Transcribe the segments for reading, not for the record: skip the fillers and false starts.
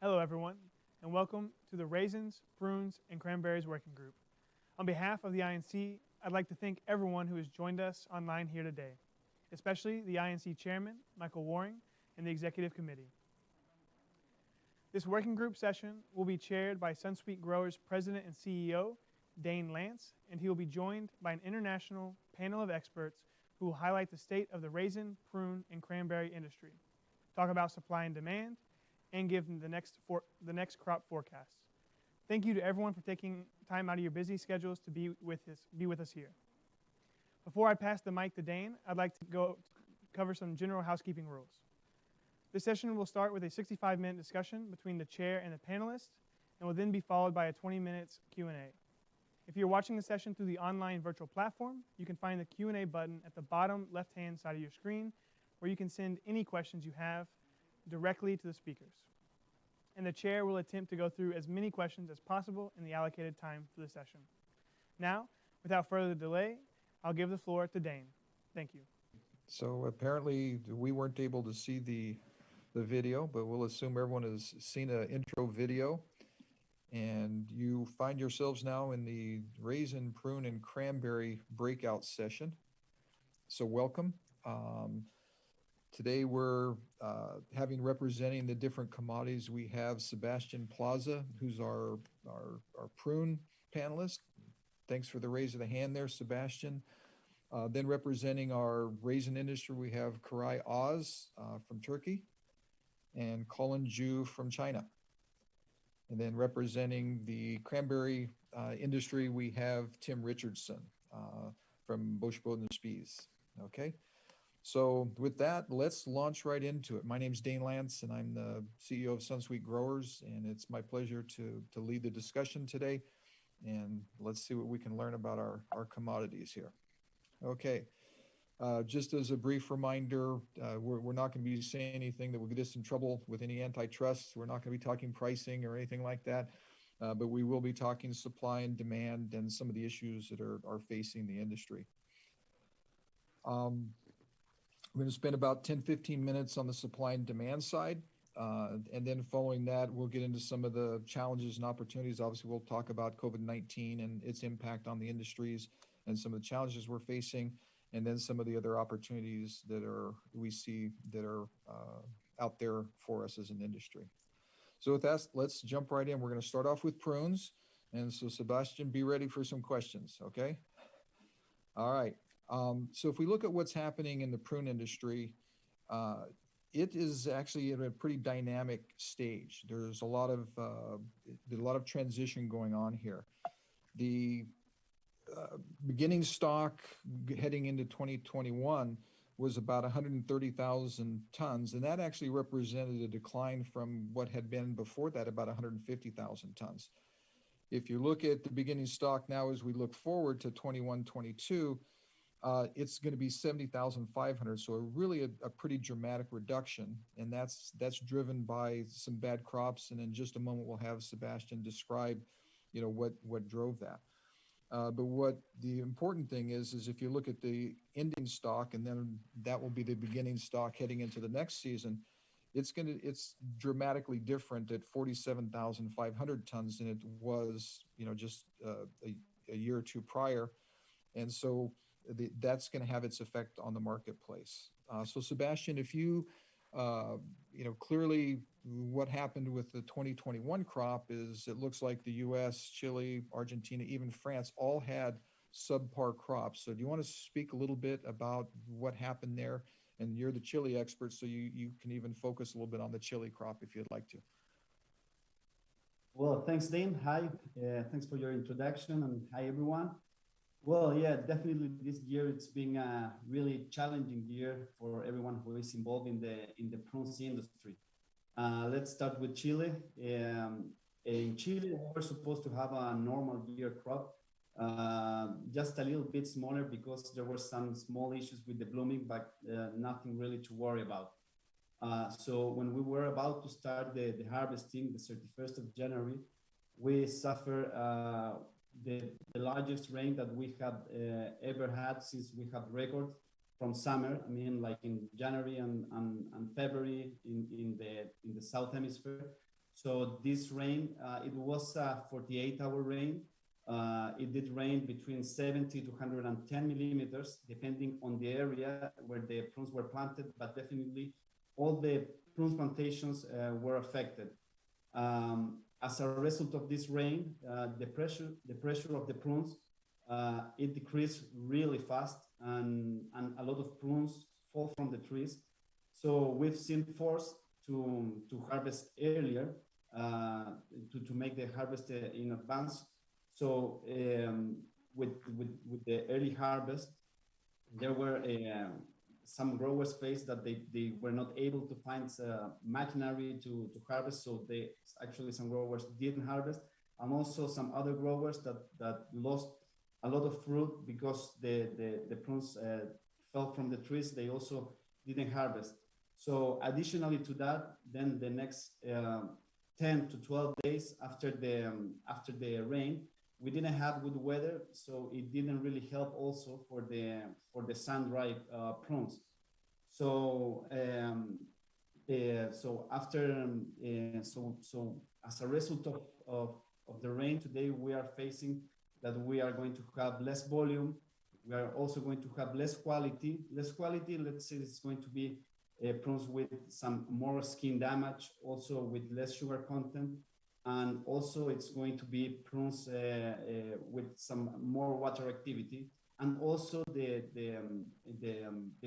Hello, everyone, and welcome to the Raisins, Prunes, and Cranberries Working Group. On behalf of the INC, I'd like to thank everyone who has joined us online here today, especially the INC Chairman, Michael Waring, and the Executive Committee. This working group session will be chaired by Sunsweet Growers President and CEO, Dane Lance, and he will be joined by an international panel of experts who will highlight the state of the raisin, prune, and cranberry industry, talk about supply and demand, and give them the next crop forecast. Thank you to everyone for taking time out of your busy schedules to be with us here. Before I pass the mic to Dane, I'd like to cover some general housekeeping rules. This session will start with a 65-minute discussion between the chair and the panelists, and will then be followed by a 20-minute Q&A. If you're watching the session through the online virtual platform, you can find the Q&A button at the bottom left-hand side of your screen, where you can send any questions you have directly to the speakers. And the chair will attempt to go through as many questions as possible in the allocated time for the session. Now, without further delay, I'll give the floor to Dane. Thank you. So apparently we weren't able to see the video, but we'll assume everyone has seen an intro video. And you find yourselves now in the raisin, prune, and cranberry breakout session. So welcome. Today we're having representing the different commodities. We have Sebastian Plaza, who's our prune panelist. Thanks for the raise of the hand there, Sebastian. Then representing our raisin industry, we have Karay Oz from Turkey and Colin Ju from China. And then representing the cranberry industry, we have Tim Richardson from Boschboden Spies. Okay. So with that, let's launch right into it. My name's Dane Lance, and I'm the CEO of Sunsweet Growers, and it's my pleasure to lead the discussion today. And let's see what we can learn about our commodities here. Okay, just as a brief reminder, we're not going to be saying anything that will get us in trouble with any antitrust. We're not going to be talking pricing or anything like that, but we will be talking supply and demand and some of the issues that are facing the industry. We're going to spend about 10-15 minutes on the supply and demand side. And then following that, we'll get into some of the challenges and opportunities. Obviously, we'll talk about COVID-19 and its impact on the industries and some of the challenges we're facing, and then some of the other opportunities that we see that are out there for us as an industry. So with that, let's jump right in. We're going to start off with prunes. And so Sebastian, be ready for some questions, okay? All right. So if we look at what's happening in the prune industry, it is actually at a pretty dynamic stage. There's a lot of transition going on here. The beginning stock heading into 2021 was about 130,000 tons, and that actually represented a decline from what had been before that, about 150,000 tons. If you look at the beginning stock now as we look forward to 21-22, it's going to be 70,500. So really a pretty dramatic reduction, and that's driven by some bad crops. And in just a moment, we'll have Sebastian describe, what drove that. But what the important thing is if you look at the ending stock, and then that will be the beginning stock heading into the next season, it's dramatically different at 47,500 tons than it was, just a year or two prior. And so that's going to have its effect on the marketplace. So Sebastian, if you, clearly what happened with the 2021 crop is it looks like the US, Chile, Argentina, even France all had subpar crops. So do you want to speak a little bit about what happened there? And you're the Chile expert, so you can even focus a little bit on the Chile crop if you'd like to. Well, thanks, Dane. Hi, thanks for your introduction, and hi, everyone. Well, yeah, definitely this year it's been a really challenging year for everyone who is involved in the prunes industry. Let's start with Chile. In Chile, we were supposed to have a normal year crop, just a little bit smaller because there were some small issues with the blooming, but nothing really to worry about. So when we were about to start the harvesting, the 31st of January, we suffered the largest rain that we have ever had since we have record from summer. I mean, like in January and February in the South Hemisphere. So this rain, it was a 48-hour rain. It did rain between 70 to 110 millimeters, depending on the area where the prunes were planted, but definitely all the prunes plantations were affected. As a result of this rain, the pressure of the prunes, it decreased really fast, and a lot of prunes fall from the trees. So we've seen forced to harvest earlier, to make the harvest in advance. So with the early harvest, there were some growers faced that they were not able to find machinery to harvest. So they actually, some growers didn't harvest, and also some other growers that lost a lot of fruit because the prunes fell from the trees. They also didn't harvest. So additionally to that, then the next 10 to 12 days after the rain, we didn't have good weather, so it didn't really help also for the sun-dry prunes. So so as a result of the rain today, we are facing that we are going to have less volume. We are also going to have less quality. Less quality, let's say it's going to be prunes with some more skin damage, also with less sugar content. And also it's going to be prunes with some more water activity. And also the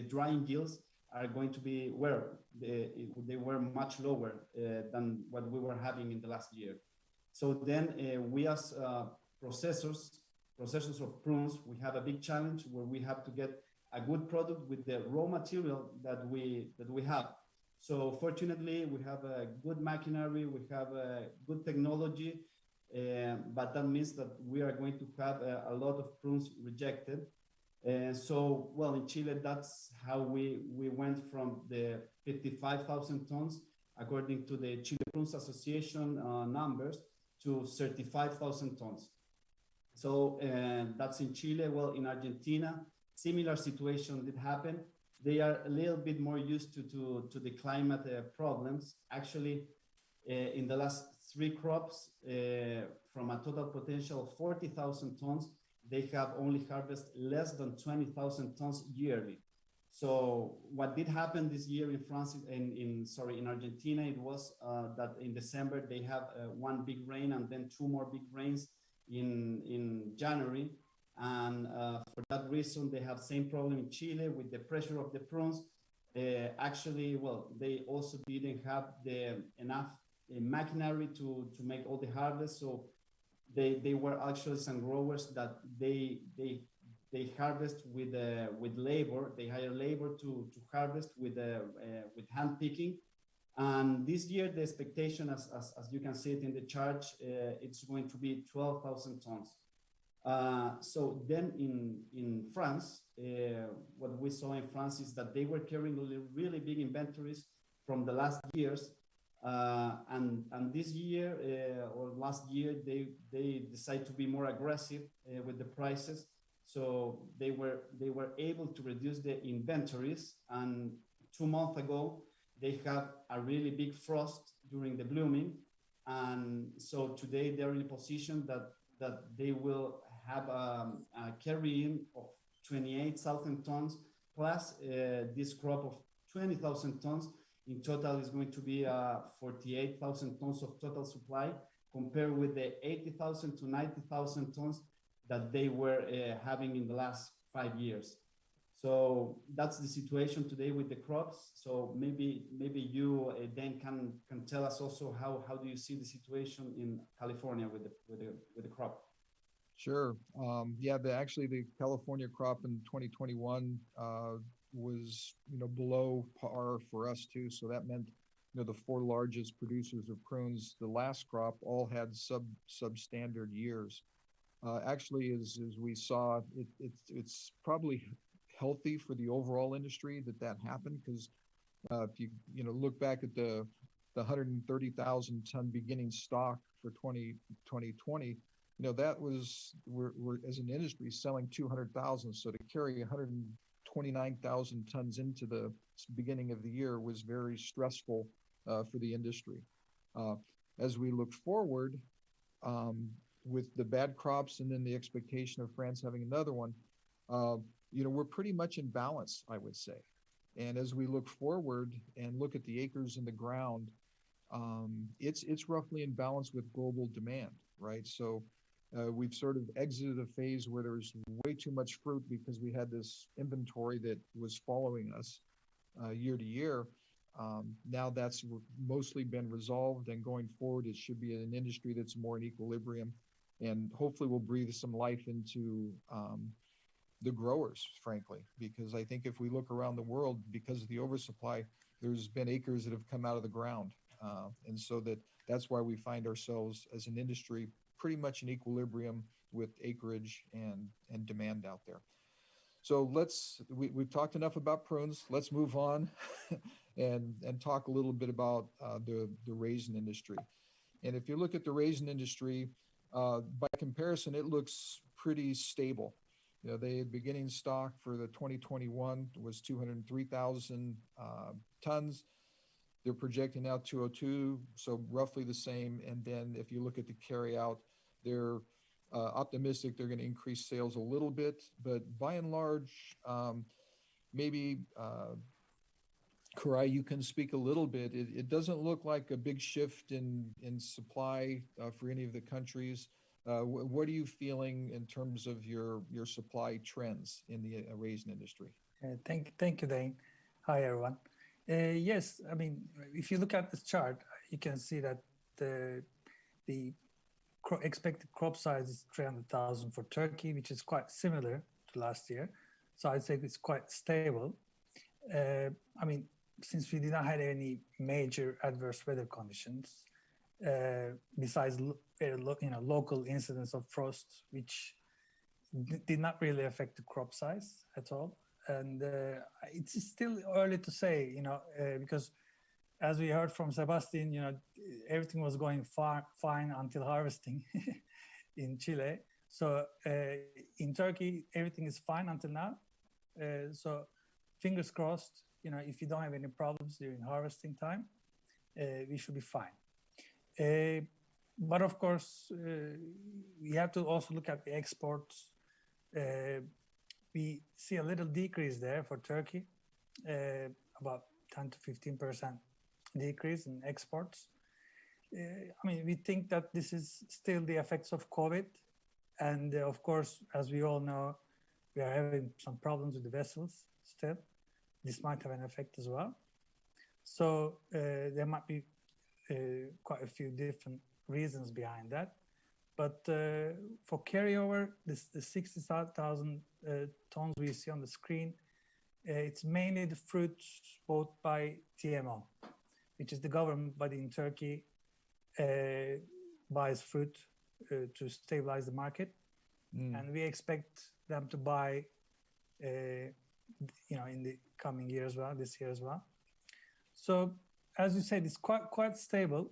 drying yields are going to be, they were much lower than what we were having in the last year. So then we as processors of prunes, we have a big challenge where we have to get a good product with the raw material that we have. So fortunately, we have a good machinery, we have a good technology, but that means that we are going to have a lot of prunes rejected. So, well, in Chile, that's how we went from the 55,000 tons, according to the Chileprunes Association numbers, to 35,000 tons. So that's in Chile. Well, in Argentina, similar situation did happen. They are a little bit more used to the climate problems. Actually, in the last 3 crops, from a total potential of 40,000 tons, they have only harvested less than 20,000 tons yearly. So what did happen this year in France, in Argentina, it was that in December they have 1 big rain and then 2 more big rains in January. And for that reason, they have same problem in Chile with the pressure of the prunes. Actually, well, they also didn't have enough machinery to make all the harvest. So they were actually some growers that they harvest with labor. They hire labor to harvest with hand picking. And this year, the expectation, as you can see it in the chart, it's going to be 12,000 tons. So then in France, what we saw in France is that they were carrying really big inventories from the last years. And this year or last year, they decided to be more aggressive with the prices. So they were able to reduce the inventories. And 2 months ago, they had a really big frost during the blooming. And so today they're in a position that they will have a carrying of 28,000 tons plus this crop of 20,000 tons. In total is going to be 48,000 tons of total supply, compared with the 80,000 to 90,000 tons that they were having in the last 5 years. So that's the situation today with the crops. So maybe you then can tell us also how do you see the situation in California with the crop? Sure. Yeah, actually the California crop in 2021 was below par for us too. So that meant the 4 largest producers of prunes, the last crop, all had substandard years. Actually, as we saw, it's probably healthy for the overall industry that happened, because if you look back at the 130,000 ton beginning stock for 2020, that was we're as an industry selling 200,000. So to carry 129,000 tons into the beginning of the year was very stressful for the industry. as we look forward, um, with the bad crops and then the expectation of France having another one, uh, we're pretty much in balance, I would say. And as we look forward and look at the acres in the ground, it's roughly in balance with global demand, right? So we've sort of exited a phase where there's way too much fruit because we had this inventory that was following us year to year. Now that's mostly been resolved, and going forward, it should be an industry that's more in equilibrium, and hopefully will breathe some life into the growers, frankly, because I think if we look around the world, because of the oversupply, there's been acres that have come out of the ground. And so that's why we find ourselves as an industry pretty much in equilibrium with acreage and demand out there. So we've talked enough about prunes. Let's move on and talk a little bit about the raisin industry. And if you look at the raisin industry, by comparison, it looks pretty stable. The beginning stock for the 2021 was 203,000 tons. They're projecting out 202, so roughly the same. And then if you look at the carryout, they're optimistic they're going to increase sales a little bit, but by and large, maybe Karai, you can speak a little bit. It doesn't look like a big shift in supply for any of the countries. What are you feeling in terms of your supply trends in the raisin industry? Thank you, Dane. Hi, everyone. Yes, I mean, if you look at this chart, you can see that the expected crop size is 300,000 for Turkey, which is quite similar to last year. So I'd say it's quite stable. I mean, since we did not have any major adverse weather conditions, besides local incidents of frost, which did not really affect the crop size at all. And it's still early to say, because as we heard from Sebastian, everything was going fine until harvesting in Chile. So in Turkey, everything is fine until now. So fingers crossed, if you don't have any problems during harvesting time, we should be fine. But of course, we have to also look at the exports. We see a little decrease there for Turkey, about 10 to 15% decrease in exports. I mean, we think that this is still the effects of COVID. And of course, as we all know, we are having some problems with the vessels still. This might have an effect as well. So there might be quite a few different reasons behind that. But for carryover, the 60,000 tons we see on the screen, it's mainly the fruits bought by TMO, which is the government body in Turkey, buys fruit to stabilize the market. And we expect them to buy, in the coming year as well, this year as well. So as you said, it's quite stable.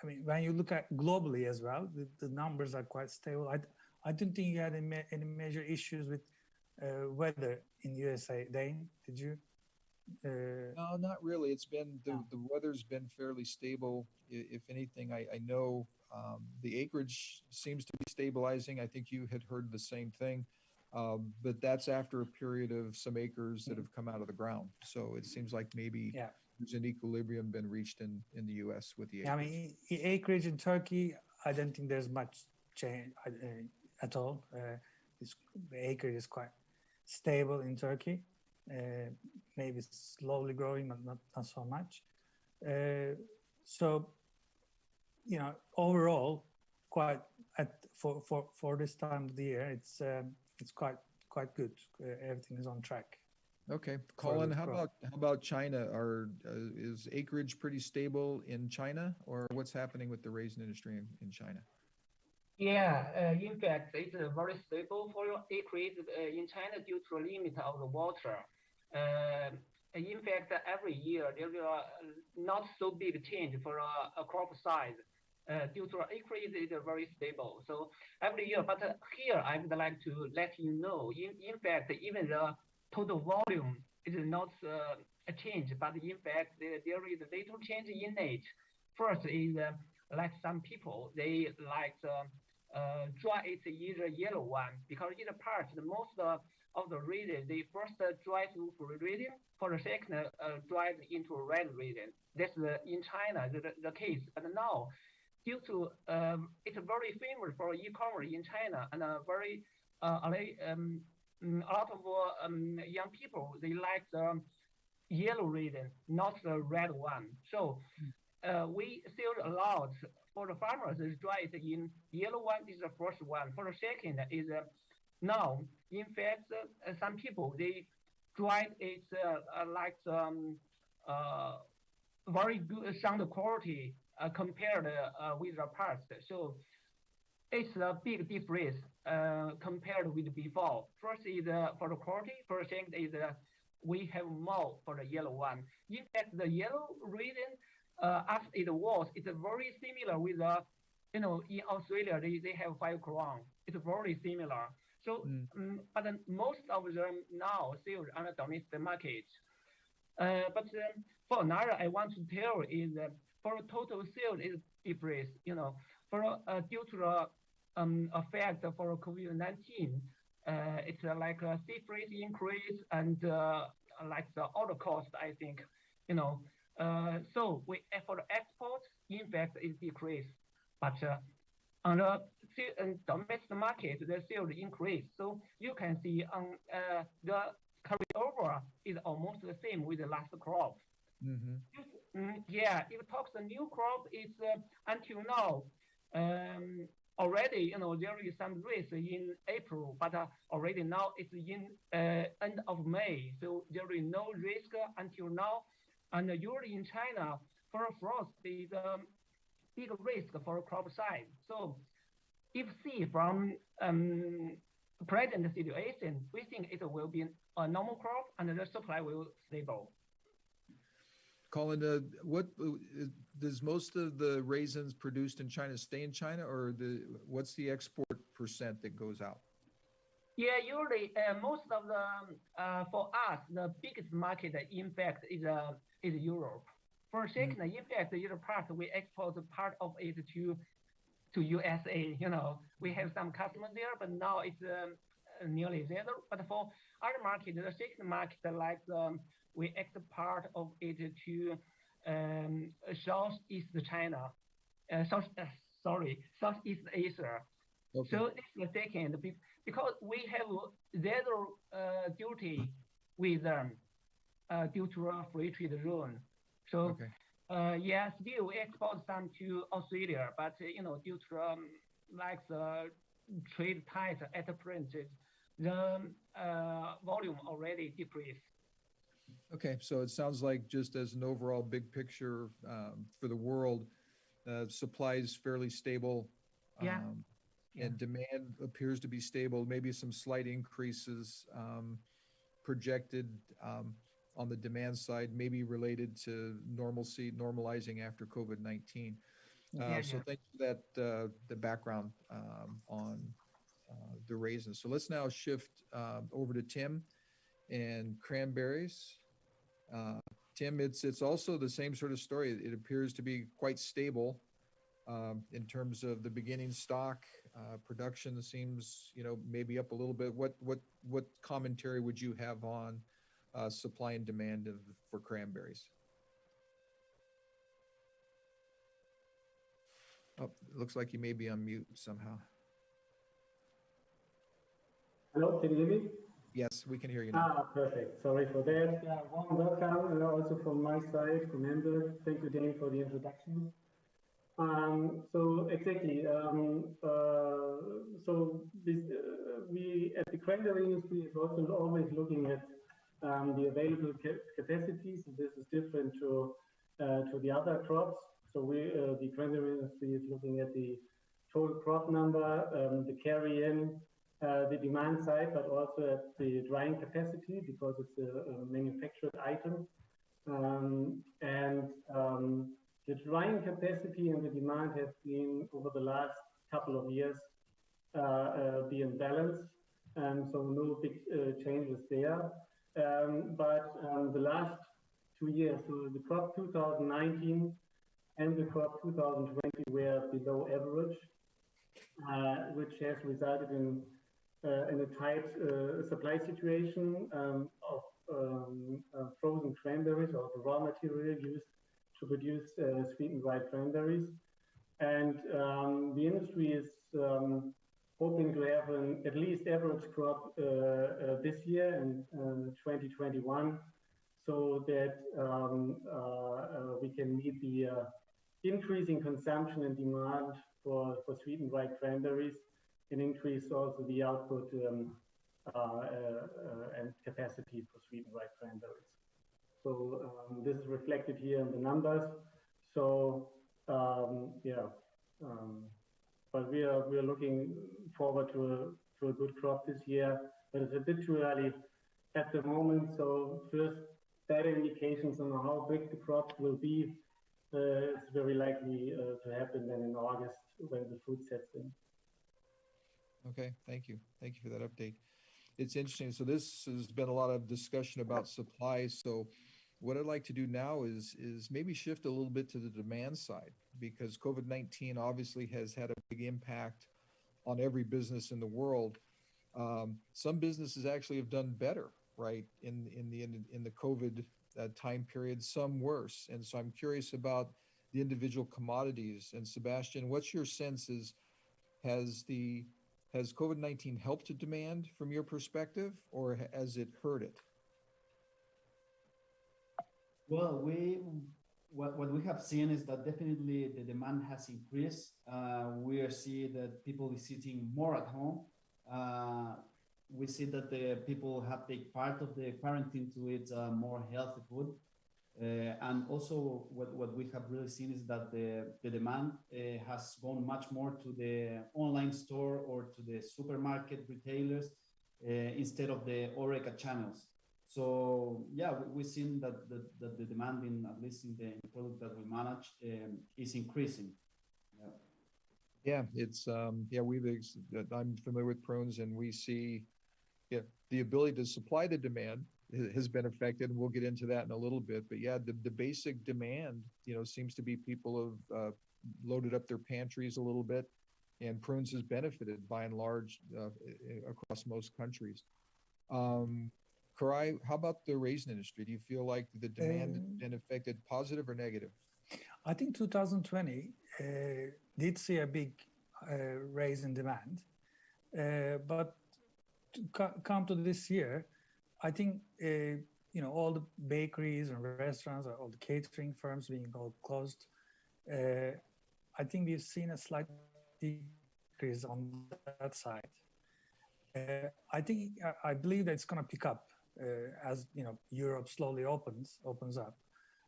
I mean, when you look at globally as well, the numbers are quite stable. I don't think you had any major issues with weather in USA, Dane, did you? No, not really. It's been the weather's been fairly stable. If anything, I know the acreage seems to be stabilizing. I think you had heard the same thing, but that's after a period of some acres that have come out of the ground. So it seems like maybe there's an equilibrium been reached in the U.S. with the acreage. I mean, acreage in Turkey, I don't think there's much change at all. The acreage is quite stable in Turkey. Maybe slowly growing, but not so much. So, overall, quite for this time of the year, it's quite good. Everything is on track. Okay, Colin, how about China? Is acreage pretty stable in China, or what's happening with the raisin industry in China? Yeah, in fact, it's very stable for your acreage in China due to the limit of the water. In fact, every year there will not so big change for a crop size due to acreage is very stable. So every year, but here I would like to let you know, in fact, even the total volume is not a change, but in fact there is a little change in it. First is like some people they like dry it's either yellow one because in the past the most of the resin they first dry to blue resin for the second dried into red resin. That's in China the case. But now due to it's very famous for e-commerce in China and very a lot of young people they like the yellow resin, not the red one. So we sell a lot for the farmers. Is dry it in yellow one is the first one. For the second is now in fact some people they dry it like uh, very good sound quality compared with the past. So it's a big difference compared with before. First is for the quality. First thing is we have more for the yellow one. In fact, the yellow resin as it was, it's very similar with in Australia they have 5 crown. It's very similar. So, but most of them now sold on the domestic market. But for another, I want to tell is for total sales is different. For due to the effect for COVID-19, it's like a sea freight increase and like the order cost, I think, so we for the export, in fact, is decreased, but on the domestic market, the sales increase. So you can see on the carryover is almost the same with the last crop. Yeah, if it talks the new crop, it's until now already, there is some risk in April, but already now it's in end of May, so there is no risk until now. And usually in China, for frost is a big risk for crop size. So if see from present situation, we think it will be a normal crop and the supply will stable. Colin, what does most of the raisins produced in China stay in China, or what's the export percent that goes out? Yeah, usually most of the for us the biggest market in fact is Europe. For second, in fact, the part we export part of it to USA. We have some customers there, but now it's nearly zero. But for other market, the second market like we export part of it to Southeast China, Southeast Asia. Okay. So this is the second because we have zero duty with them due to a free trade zone. So yeah, still we export some to Australia, but due to like the trade tight at the print, the volume already decreased. Okay, so it sounds like just as an overall big picture for the world, supply is fairly stable. And demand appears to be stable, maybe some slight increases projected on the demand side, maybe related to normalizing after COVID-19. So thanks for that, the background on the raisins. So let's now shift over to Tim and cranberries. Tim, it's also the same sort of story. It appears to be quite stable in terms of the beginning stock. Production seems, maybe up a little bit. What commentary would you have on supply and demand for cranberries? Oh, it looks like you may be on mute somehow. Hello, can you hear me? Yes, we can hear you now. Perfect. Sorry for that. Warm welcome also from my side, from Hamburg. Thank you, Dane, for the introduction. So exactly. So this, we at the cranberry industry is also always looking at the available capacities. This is different to the other crops. So the cranberry industry is looking at the total crop number, the carry-in, the demand side, but also at the drying capacity because it's a manufactured item. The drying capacity and the demand have been over the last couple of years being balanced, so no big changes there. But the last 2 years, so the crop 2019 and the crop 2020 were below average, which has resulted in a tight supply situation of frozen cranberries, or the raw material used to produce sweet and dried cranberries. And the industry is hoping to have an at least average crop this year in 2021, so that we can meet the increasing consumption and demand for sweet and dried cranberries, and increase also the output and capacity for sweet and dried cranberries. So this is reflected here in the numbers. So but we are looking forward to a good crop this year, but it's a bit too early at the moment. So first better indications on how big the crop will be is very likely to happen then in August, when the fruit sets in. Okay, thank you. Thank you for that update. It's interesting. So this has been a lot of discussion about supply. So what I'd like to do now is maybe shift a little bit to the demand side, because COVID-19 obviously has had a big impact on every business in the world. Some businesses actually have done better, right, in the COVID time period, some worse. And so I'm curious about the individual commodities. And Sebastian, what's your sense has COVID-19 helped to demand from your perspective, or has it hurt it? Well, what we have seen is that definitely the demand has increased. We are seeing that people is eating more at home. We see that the people have taken part of the quarantine to eat more healthy food. And also what we have really seen is that the demand has gone much more to the online store or to the supermarket retailers instead of the HoReCa channels. So yeah, we've seen that the demand, in at least in the product that we manage, is increasing. Yeah, it's I'm familiar with prunes, and we see the ability to supply the demand has been affected, and we'll get into that in a little bit. But yeah, the basic demand, seems to be people have loaded up their pantries a little bit, and prunes has benefited by and large across most countries. Karai, how about the raisin industry? Do you feel like the demand has been affected positive or negative? I think 2020 did see a big rise in demand, but to come to this year, I think all the bakeries and restaurants, all the catering firms being all closed, I think we've seen a slight decrease on that side. I believe that it's going to pick up as Europe slowly opens up.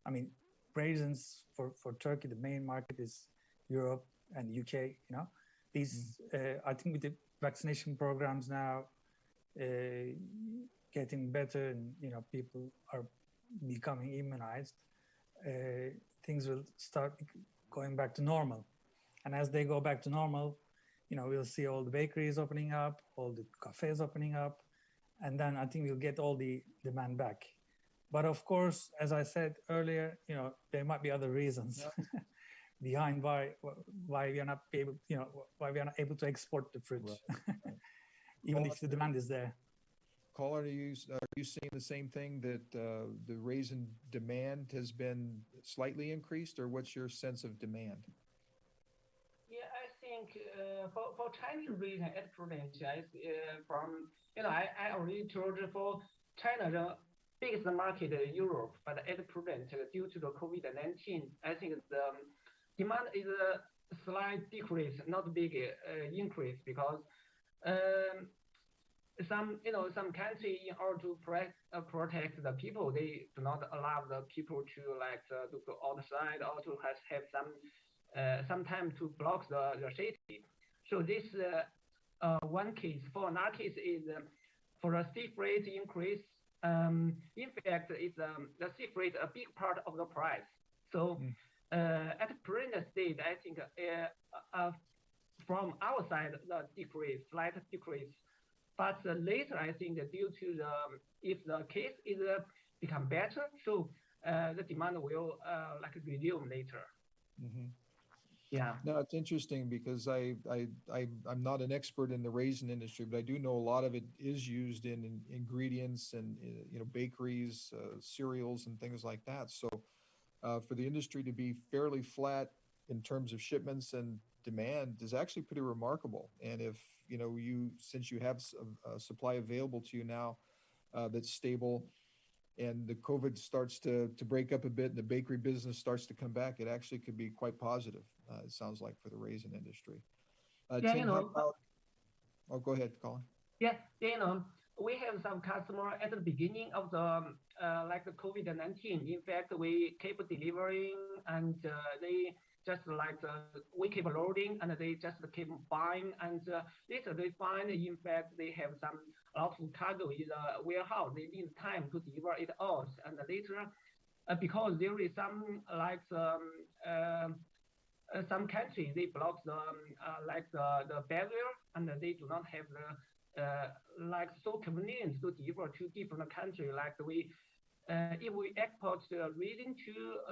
I mean, raisins for Turkey, the main market is Europe and UK. These I think with the vaccination programs now getting better, and people are becoming immunized, things will start going back to normal. And as they go back to normal, we'll see all the bakeries opening up, all the cafes opening up, and then I think we'll get all the demand back. But of course, as I said earlier, there might be other reasons behind why we are not able to export the fruit, right. Even if the demand is there. Colin, are you seeing the same thing, that the raisin demand has been slightly increased, or what's your sense of demand? Yeah, I think for Chinese raisin at Prudence, I already told you, for China, the biggest market in Europe, but at Prudence, due to the COVID-19, I think the demand is a slight decrease, not big increase, because some country, in order to protect the people, they do not allow the people to go outside, or to have some time to block the city. So this one case. For another case is for a sea freight increase. In fact, it's the sea freight a big part of the price. So at the current state, I think from our side, the slight decrease. But later, I think that due to if the case is become better, so the demand will resume later. Hmm. Yeah. No, it's interesting because I'm not an expert in the raisin industry, but I do know a lot of it is used in ingredients and bakeries, cereals, and things like that. So for the industry to be fairly flat in terms of shipments and demand is actually pretty remarkable. And if since you have a supply available to you now that's stable, and the COVID starts to break up a bit and the bakery business starts to come back, it actually could be quite positive, it sounds like, for the raisin industry. Yeah, Tim, how about, oh, go ahead, Colin. yeah, we have some customer at the beginning of the like the COVID-19. In fact, we keep delivering, and they just like we keep loading, and they just keep buying, and later they find, in fact, they have some a lot of cargo in the warehouse. They need time to deliver it out, and later because there is some like some countries they block the like the barrier, and they do not have the like so convenient to deliver to different countries. Like we, if we export the resin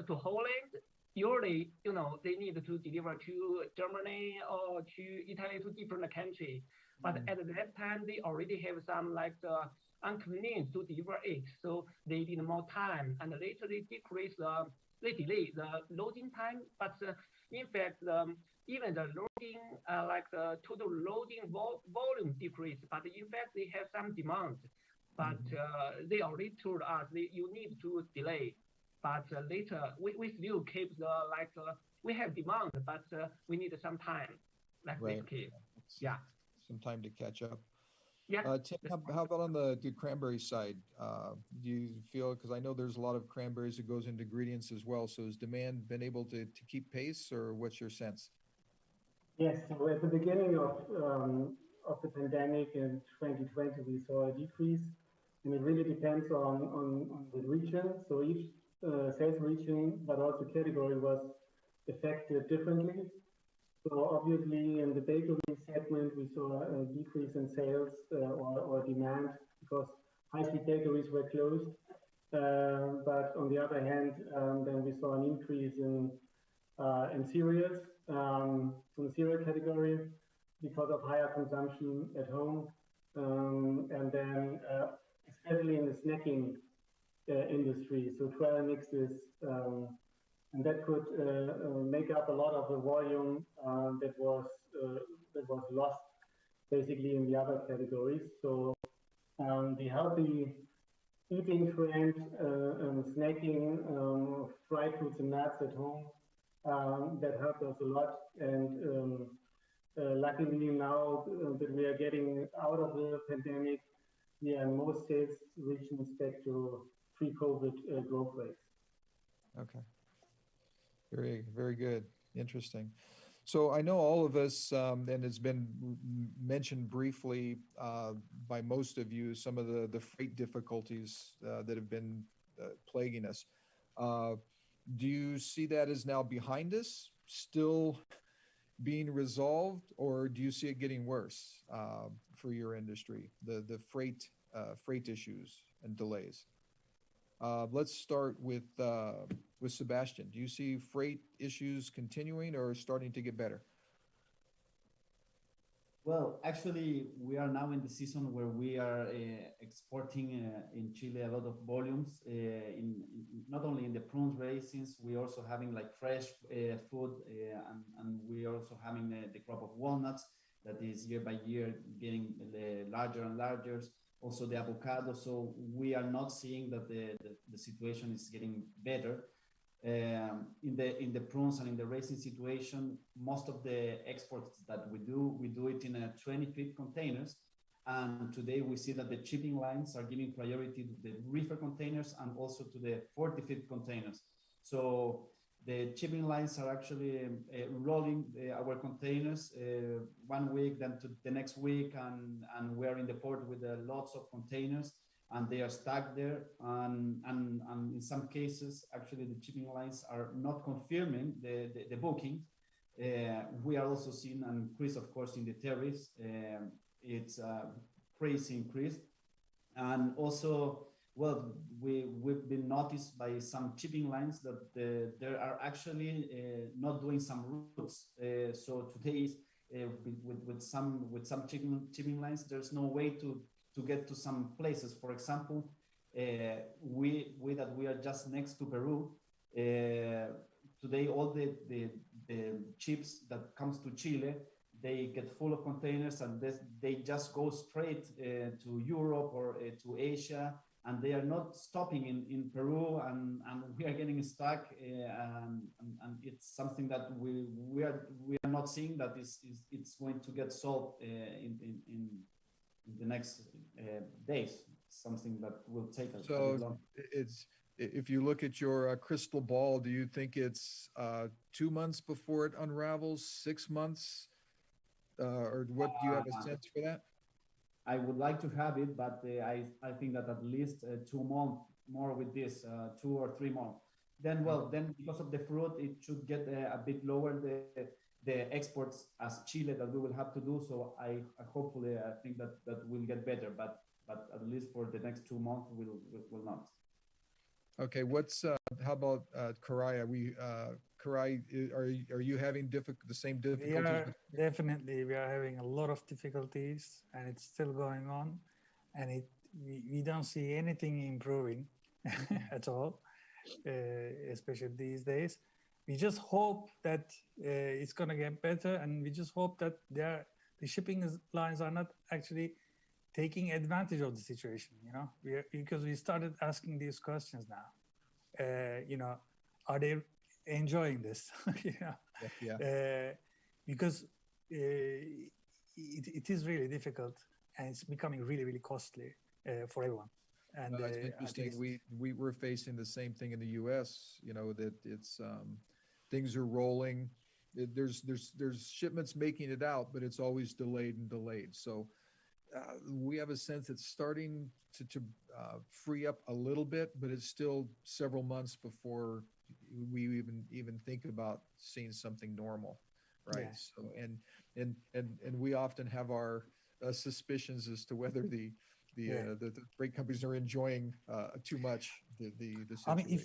to Holland, usually they need to deliver to Germany or to Italy, to different countries. But at that time they already have some like the inconvenience to deliver it, so they need more time, and later they decrease they delay the loading time. But in fact, even the loading, like the total loading volume decreased, but in fact they have some demand. But they already told us you need to delay. But later we still keep the like we have demand, but we need some time. Like Right. this case, yeah. Some time to catch up. Yeah. Tim, how about on the cranberry side? Do you feel, because I know there's a lot of cranberries that goes into ingredients as well, so has demand been able to keep pace, or what's your sense? Yes, so at the beginning of the pandemic in 2020, we saw a decrease, and it really depends on the region. So each sales region, but also category, was affected differently. So obviously in the bakery segment, we saw a decrease in sales or demand because high-speed bakeries were closed. But on the other hand, then we saw an increase in cereals, in the cereal category, because of higher consumption at home, and then especially in the snacking industry, so trail mixes, and that could make up a lot of the volume that was lost basically in the other categories. So the healthy eating trend, snacking, fried fruits and nuts at home, that helped us a lot. And luckily now that we are getting out of the pandemic, we are in most sales regions back to pre-COVID growth rates. Okay. Very, very good. Interesting. So I know all of us, and it's been mentioned briefly by most of you, some of the freight difficulties that have been plaguing us. Do you see that as now behind us, still being resolved, or do you see it getting worse for your industry, the freight issues and delays? Let's start with Sebastian. Do you see freight issues continuing or starting to get better? Well, actually, we are now in the season where we are exporting in Chile a lot of volumes. Not only in the prunes raisins, we also having like fresh food, and we are also having the crop of walnuts that is year by year getting larger and larger. Also the avocado. So we are not seeing that the situation is getting better. In the prunes and in the raisin situation, most of the exports that we do it in 20-feet containers. And today we see that the shipping lines are giving priority to the reefer containers and also to the 40-feet containers. So the shipping lines are actually rolling our containers 1 week, then to the next week, and we're in the port with lots of containers, and they are stuck there. And in some cases, actually, the shipping lines are not confirming the booking. We are also seeing an increase, of course, in the tariffs. It's a crazy increase. And also, well, we've been noticed by some shipping lines that there are actually not doing some routes. So today is with some shipping lines, there's no way to get to some places. For example, we are just next to Peru. Today, all the ships that comes to Chile, they get full of containers and they just go straight to Europe or to Asia, and they are not stopping in Peru, and we are getting stuck, and it's something that we are not seeing that it's going to get solved in the next days. Something that will take us a bit long. It's, if you look at your crystal ball, do you think it's 2 months before it unravels, 6 months, or what? Do you have a sense for that? I would like to have it, but I think that at least 2 months more with this, 2 or 3 months. Then, well, then because of the fruit, it should get a bit lower the exports as Chile that we will have to do. So I hopefully I think that will get better, but at least for the next 2 months will not. Okay, what's how about Karai? Karai, are you having the same difficulties? We are having a lot of difficulties, and it's still going on, and we don't see anything improving at all, especially these days. We just hope that it's going to get better, and we just hope that the shipping lines are not actually taking advantage of the situation, because we started asking these questions now. Are they enjoying this? Because it is really difficult, and it's becoming really, really costly for everyone. And it's interesting. We're facing the same thing in the U.S. That it's things are rolling. There's shipments making it out, but it's always delayed and delayed. So we have a sense it's starting to free up a little bit, but it's still several months before we even think about seeing something normal, right? Yeah. So and we often have our suspicions as to whether the freight companies are enjoying too much the situation. I mean,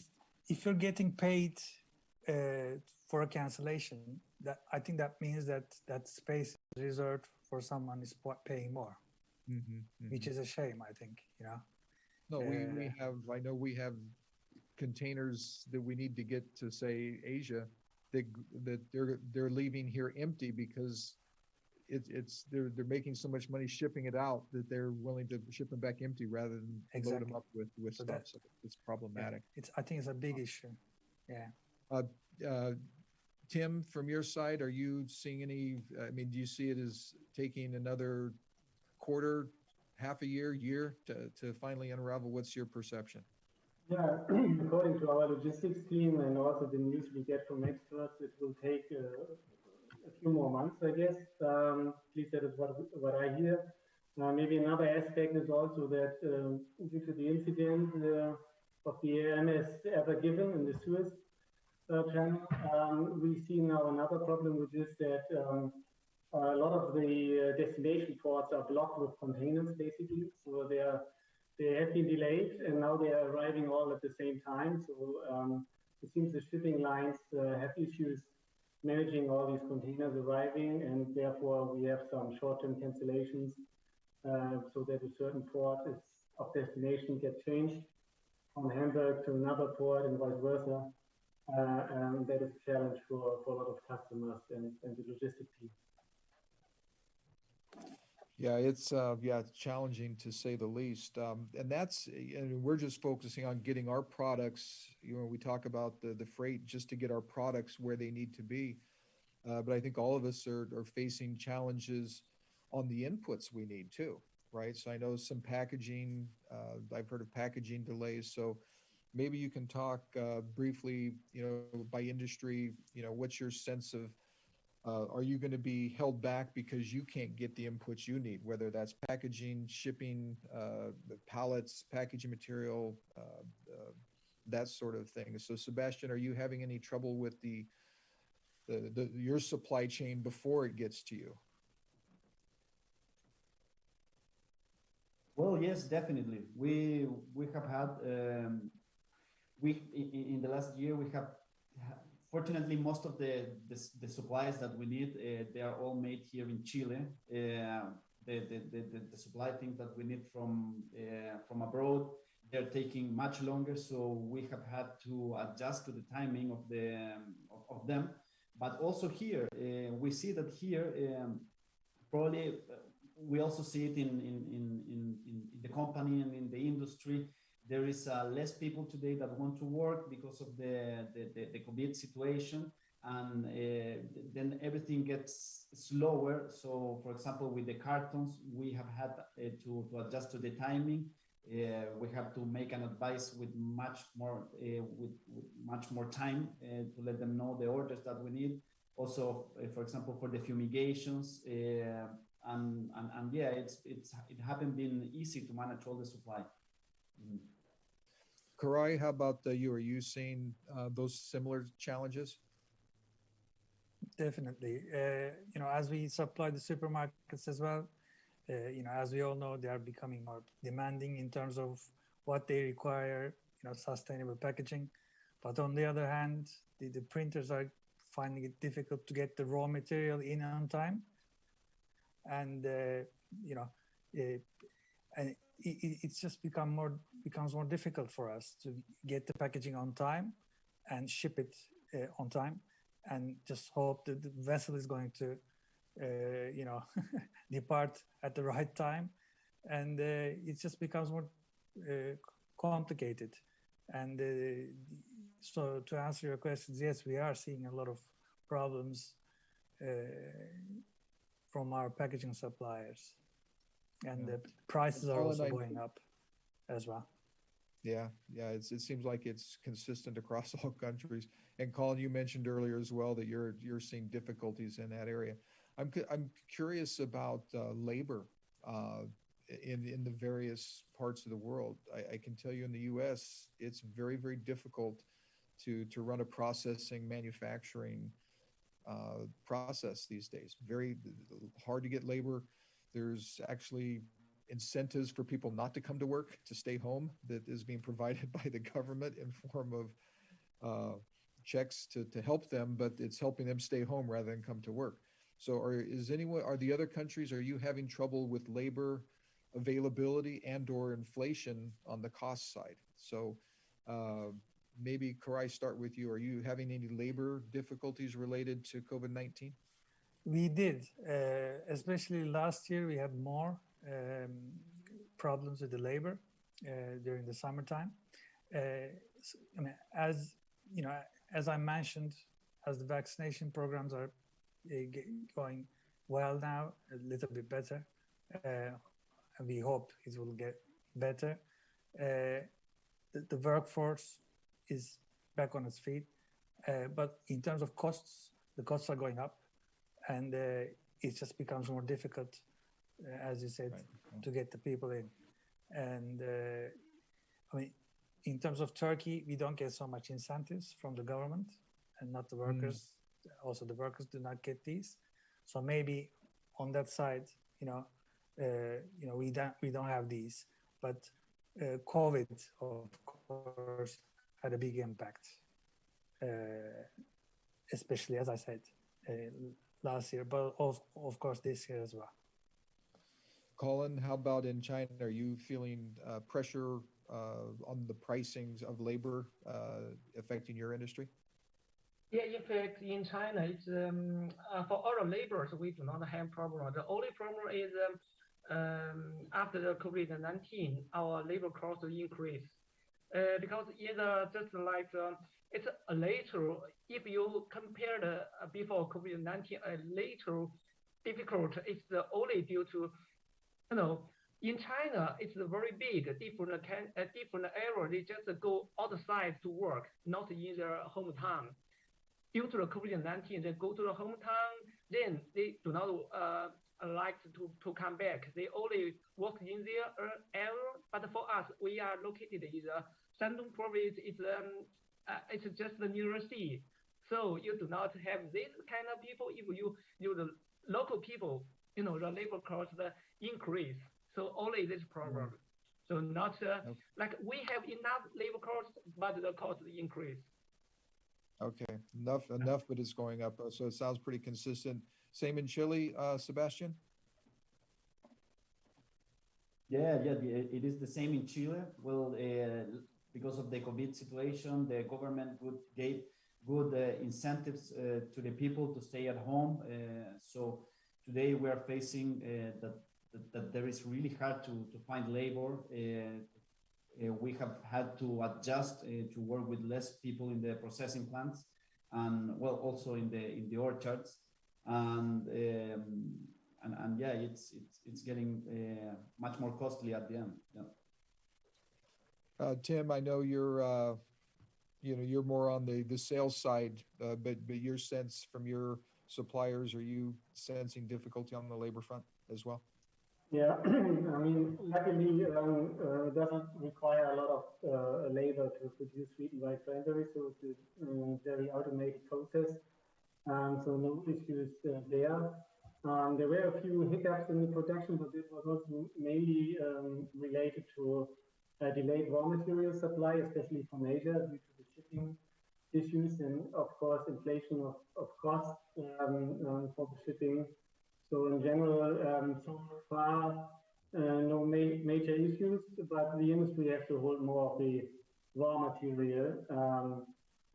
if you're getting paid for a cancellation, that I think that means that space is reserved for someone is paying more. Which is a shame, I think. No, I know we have containers that we need to get to, say, Asia, that they're leaving here empty because they're making so much money shipping it out that they're willing to ship them back empty rather than load them up with stuff. So it's problematic. I think it's a big issue. Yeah. Tim, from your side, are you seeing any? I mean, do you see it as taking another quarter, half a year to finally unravel? What's your perception? Yeah, according to our logistics team and also the news we get from experts, it will take a few more months, I guess. At least that is what I hear. Maybe another aspect is also that due to the incident of the MS Ever Given in the Suez channel, we see now another problem, which is that a lot of the destination ports are blocked with containers, basically. So they have been delayed, and now they are arriving all at the same time. So it seems the shipping lines have issues managing all these containers arriving, and therefore we have some short-term cancellations, so that a certain port of destination gets changed from Hamburg to another port and vice versa. And that is a challenge for a lot of customers and the logistics team. Yeah, it's challenging to say the least. And we're just focusing on getting our products. We talk about the freight just to get our products where they need to be. But I think all of us are facing challenges on the inputs we need too, right? So I know some packaging. I've heard of packaging delays. So maybe you can talk briefly, by industry. What's your sense of? Are you going to be held back because you can't get the inputs you need, whether that's packaging, shipping, the pallets, packaging material, that sort of thing? So, Sebastian, are you having any trouble with your supply chain before it gets to you? Well, yes, definitely. We have had in the last year we have fortunately most of the supplies that we need they are all made here in Chile. The supply things that we need from abroad, they're taking much longer, so we have had to adjust to the timing of of them. But also here we see that here probably we also see it in the company and in the industry. There is less people today that want to work because of the COVID situation, and then everything gets slower. So, for example, with the cartons, we have had to adjust to the timing. We have to make an advice with much more time to let them know the orders that we need. Also, for example, for the fumigations, and yeah, it haven't been easy to manage all the supply. Mm. Karai, how about you? Are you seeing those similar challenges? Definitely. As we supply the supermarkets as well, as we all know, they are becoming more demanding in terms of what they require, sustainable packaging. But on the other hand, the printers are finding it difficult to get the raw material in on time. And, and it's just becomes more difficult for us to get the packaging on time and ship it on time, and just hope that the vessel is going to depart at the right time. And it just becomes more complicated. And so to answer your questions, yes, we are seeing a lot of problems from our packaging suppliers, and the prices are also going up as well. Yeah, it seems like it's consistent across all countries. And Colin, you mentioned earlier as well that you're seeing difficulties in that area. I'm curious about labor in the various parts of the world. I can tell you in the U.S. it's very, very difficult to run a processing manufacturing process these days. Very hard to get labor. There's actually incentives for people not to come to work, to stay home, that is being provided by the government in form of checks to help them, but it's helping them stay home rather than come to work. So are the other countries, are you having trouble with labor availability and or inflation on the cost side? So maybe Karai, start with you. Are you having any labor difficulties related to COVID-19? We did, especially last year. We had more problems with the labor during the summertime. As I mentioned, as the vaccination programs are going well now, a little bit better, and we hope it will get better. The workforce is back on its feet, but in terms of costs, the costs are going up, and it just becomes more difficult, as you said, right, to get the people in. And in terms of Turkey, we don't get so much incentives from the government, and not the workers. Also, the workers do not get these. So maybe on that side, we don't have these. But COVID, of course, had a big impact, especially, as I said, last year, but of course this year as well. Colin, how about in China? Are you feeling pressure on the pricings of labor affecting your industry? Yeah, in fact, in China, it's for our laborers, we do not have problem. The only problem is after the COVID-19, our labor cost increase because either just like it's a little. If you compare the before COVID-19, a little difficult. It's only due to in China, it's very big, different area. They just go outside to work, not in their hometown. Due to the COVID-19, they go to the hometown, then they do not like to come back. They only work in their area. But for us, we are located in the Shandong province. It's just the nearest sea. So you do not have this kind of people. If you the local people, the labor cost increase. So only this problem. So not like we have enough labor cost, but the cost increase. Okay, enough, but it's going up. So it sounds pretty consistent. Same in Chile, Sebastian? Yeah, it is the same in Chile. Well, because of the COVID situation, the government gave good incentives to the people to stay at home. So today we are facing that there is really hard to find labor. We have had to adjust to work with less people in the processing plants, and well, also in the orchards, and yeah, it's getting much more costly at the end. Yeah. Tim, I know you're you're more on the sales side, but your sense from your suppliers, are you sensing difficulty on the labor front as well? Yeah, I mean, luckily, it doesn't require a lot of labor to produce wheat and white cranberries, so it's a very automated process. So no issues there. There were a few hiccups in the production, but this was also mainly related to delayed raw material supply, especially from Asia, due to the shipping issues and, of course, inflation of costs for the shipping. So in general, so far, no major issues, but the industry has to hold more of the raw material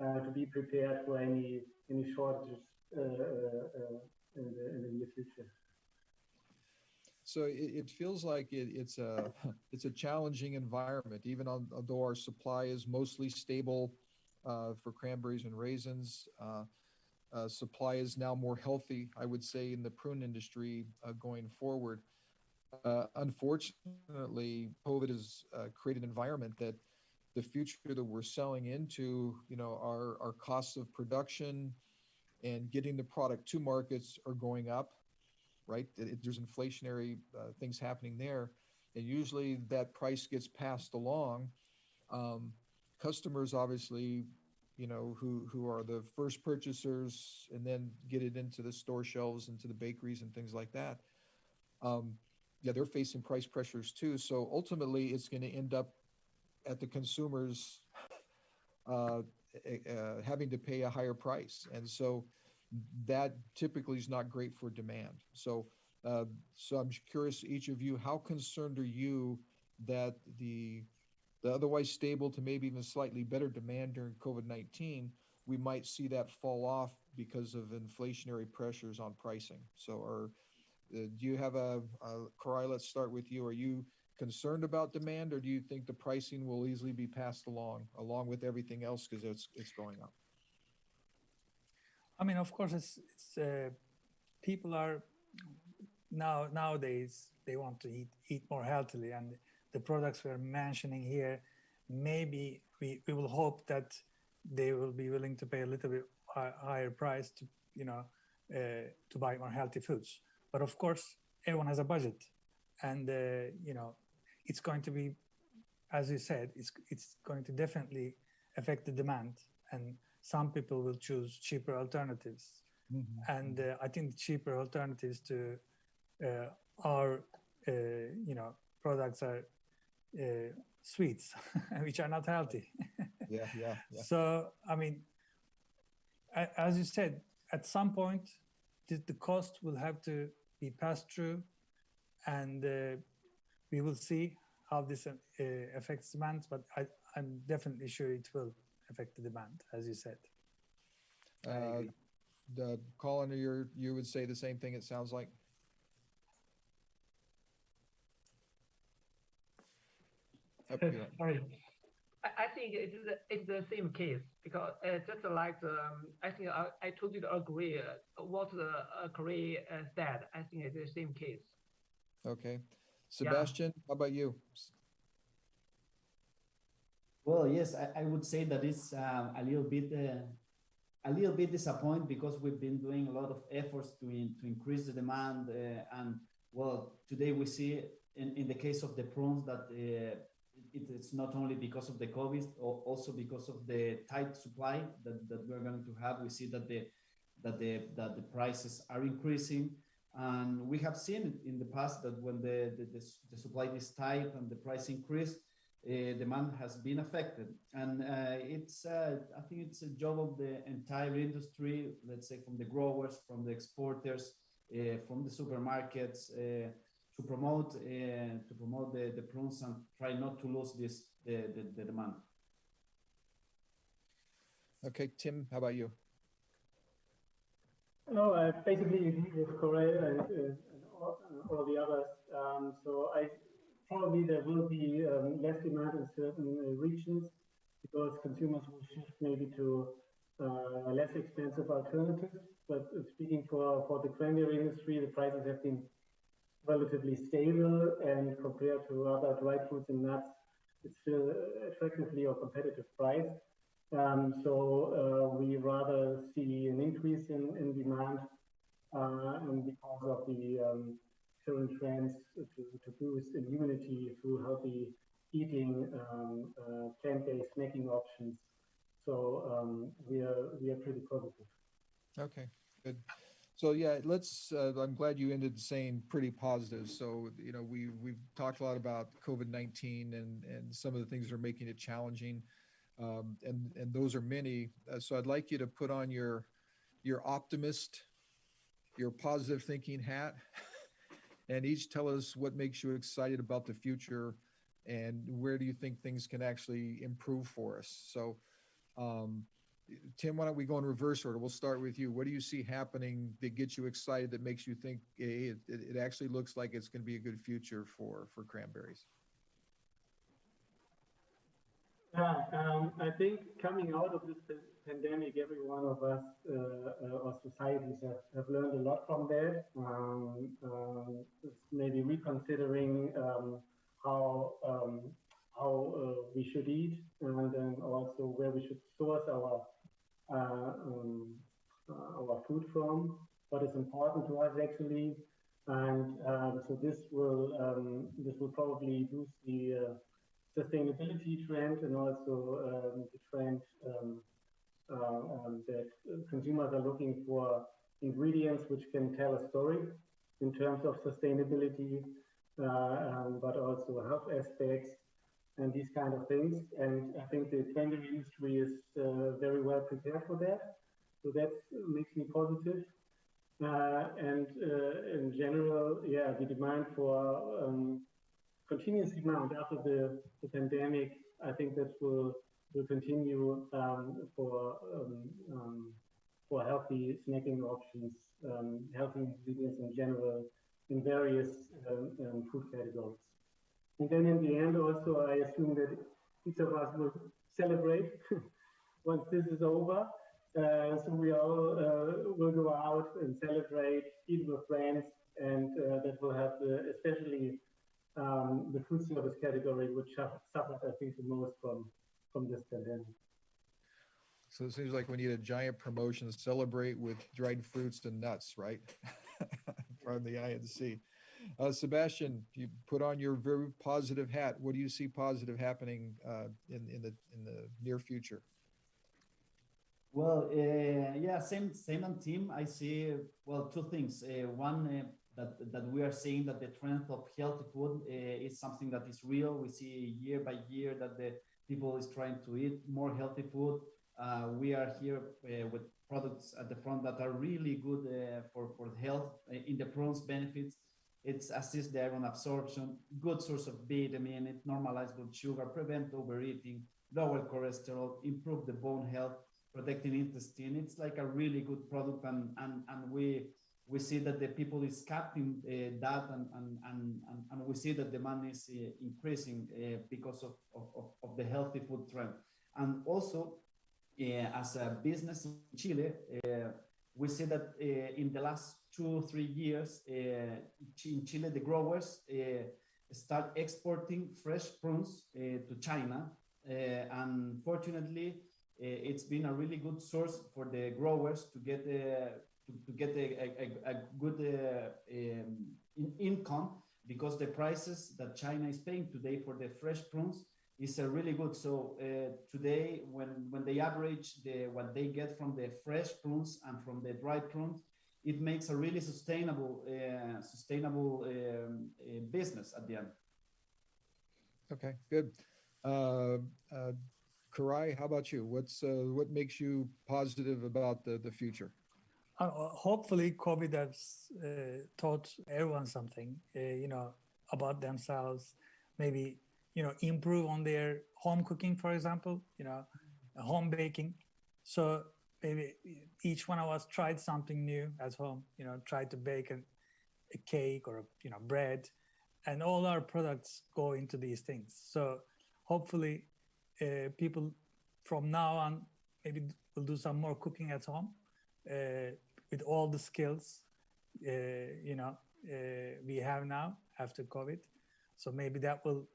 to be prepared for any shortages in the near future. So it feels like it's a challenging environment, even although our supply is mostly stable for cranberries and raisins. Supply is now more healthy, I would say, in the prune industry going forward. Unfortunately, COVID has created an environment that the future that we're selling into, our costs of production and getting the product to markets are going up, right? There's inflationary things happening there. And usually that price gets passed along. Customers, obviously, who are the first purchasers and then get it into the store shelves, into the bakeries and things like that. Yeah, they're facing price pressures too. So ultimately, it's going to end up at the consumers having to pay a higher price. And so that typically is not great for demand. So I'm curious, each of you, how concerned are you that the otherwise stable to maybe even slightly better demand during COVID-19, we might see that fall off because of inflationary pressures on pricing? So do you have Koray, let's start with you. Are you concerned about demand, or do you think the pricing will easily be passed along with everything else because it's going up? I mean, of course, it's people are nowadays, they want to eat more healthily, and the products we're mentioning here, maybe we will hope that they will be willing to pay a little bit higher price to buy more healthy foods. But of course, everyone has a budget, and it's going to be, as you said, it's going to definitely affect the demand, and some people will choose cheaper alternatives. Mm-hmm. And I think cheaper alternatives to our products are sweets, which are not healthy. Yeah. So, I mean, as you said, at some point, the cost will have to be passed through, and we will see how this affects demand, but I'm definitely sure it will affect the demand, as you said. Colin, you would say the same thing, it sounds like? Sorry. I think it's the same case, because just like I think I totally agree what Koray said. I think it's the same case. Okay. Sebastian, How about you? Well, yes, I would say that it's a little bit disappointed, because we've been doing a lot of efforts to increase the demand. And well, today we see in the case of the prunes that it's not only because of the COVID, also because of the tight supply that we're going to have. We see that the prices are increasing. And we have seen it in the past that when the supply is tight and the price increase, demand has been affected. And I think it's a job of the entire industry, let's say from the growers, from the exporters, from the supermarkets, to promote the prunes and try not to lose the demand. Okay, Tim, how about you? No, I basically agree with Corey and all the others. So I probably there will be less demand in certain regions because consumers will shift maybe to less expensive alternatives. But speaking for the cranberry industry, the prices have been relatively stable, and compared to other dried fruits and nuts, it's still attractively or competitive price. So we rather see an increase in demand and because of the current trends to boost immunity through healthy eating, plant-based snacking options. So we are pretty positive. Okay, good. So yeah, let's. I'm glad you ended saying pretty positive. So you know, we've talked a lot about COVID-19 and some of the things that are making it challenging, and those are many. So I'd like you to put on your optimist, your positive thinking hat, and each tell us what makes you excited about the future, and where do you think things can actually improve for us. So. Tim, why don't we go in reverse order? We'll start with you. What do you see happening that gets you excited, that makes you think, hey, it actually looks like it's going to be a good future for cranberries? Yeah, I think coming out of this pandemic, every one of us, our societies have learned a lot from that. Maybe reconsidering how we should eat, and then also where we should source our food from, what is important to us actually, and so this will probably boost the sustainability trend, and also the trend that consumers are looking for ingredients which can tell a story in terms of sustainability, but also health aspects and these kind of things. And I think the cranberry industry is very well prepared for that. So that makes me positive. And in general, yeah, the demand for continuous demand after the pandemic, I think that will continue for healthy snacking options, healthy ingredients in general in various food categories. And then in the end, also, I assume that each of us will celebrate once this is over. So we all will go out and celebrate, eat with friends, and that will help especially the food service category, which suffered, I think, the most from this pandemic. So it seems like we need a giant promotion to celebrate with dried fruits and nuts, right? From the INC. Sebastian, you put on your very positive hat. What do you see positive happening in the near future? Well, yeah, same on team. I see, well, two things. One, that we are seeing that the trend of healthy food is something that is real. We see year by year that the people is trying to eat more healthy food. We are here with products at the front that are really good for health. In the prunes benefits, it's assist the iron absorption, good source of vitamin, it normalizes blood sugar, prevent overeating, lower cholesterol, improve the bone health, protecting intestine. It's like a really good product, and we see that the people is capturing that, and we see that demand is increasing because of the healthy food trend. And also, as a business in Chile, we see that in the last 2-3 years, in Chile, the growers start exporting fresh prunes to China, and fortunately, it's been a really good source for the growers to get a good income, because the prices that China is paying today for the fresh prunes is really good. So today, when they average what they get from the fresh prunes and from the dried prunes, it makes a really sustainable business at the end. Okay, good. Karai, how about you? What makes you positive about the future? Hopefully, COVID has taught everyone something, about themselves. Maybe, improve on their home cooking, for example, home baking. So maybe each one of us tried something new at home, tried to bake a cake or, bread, and all our products go into these things. So hopefully people from now on maybe will do some more cooking at home with all the skills we have now after COVID. So maybe that will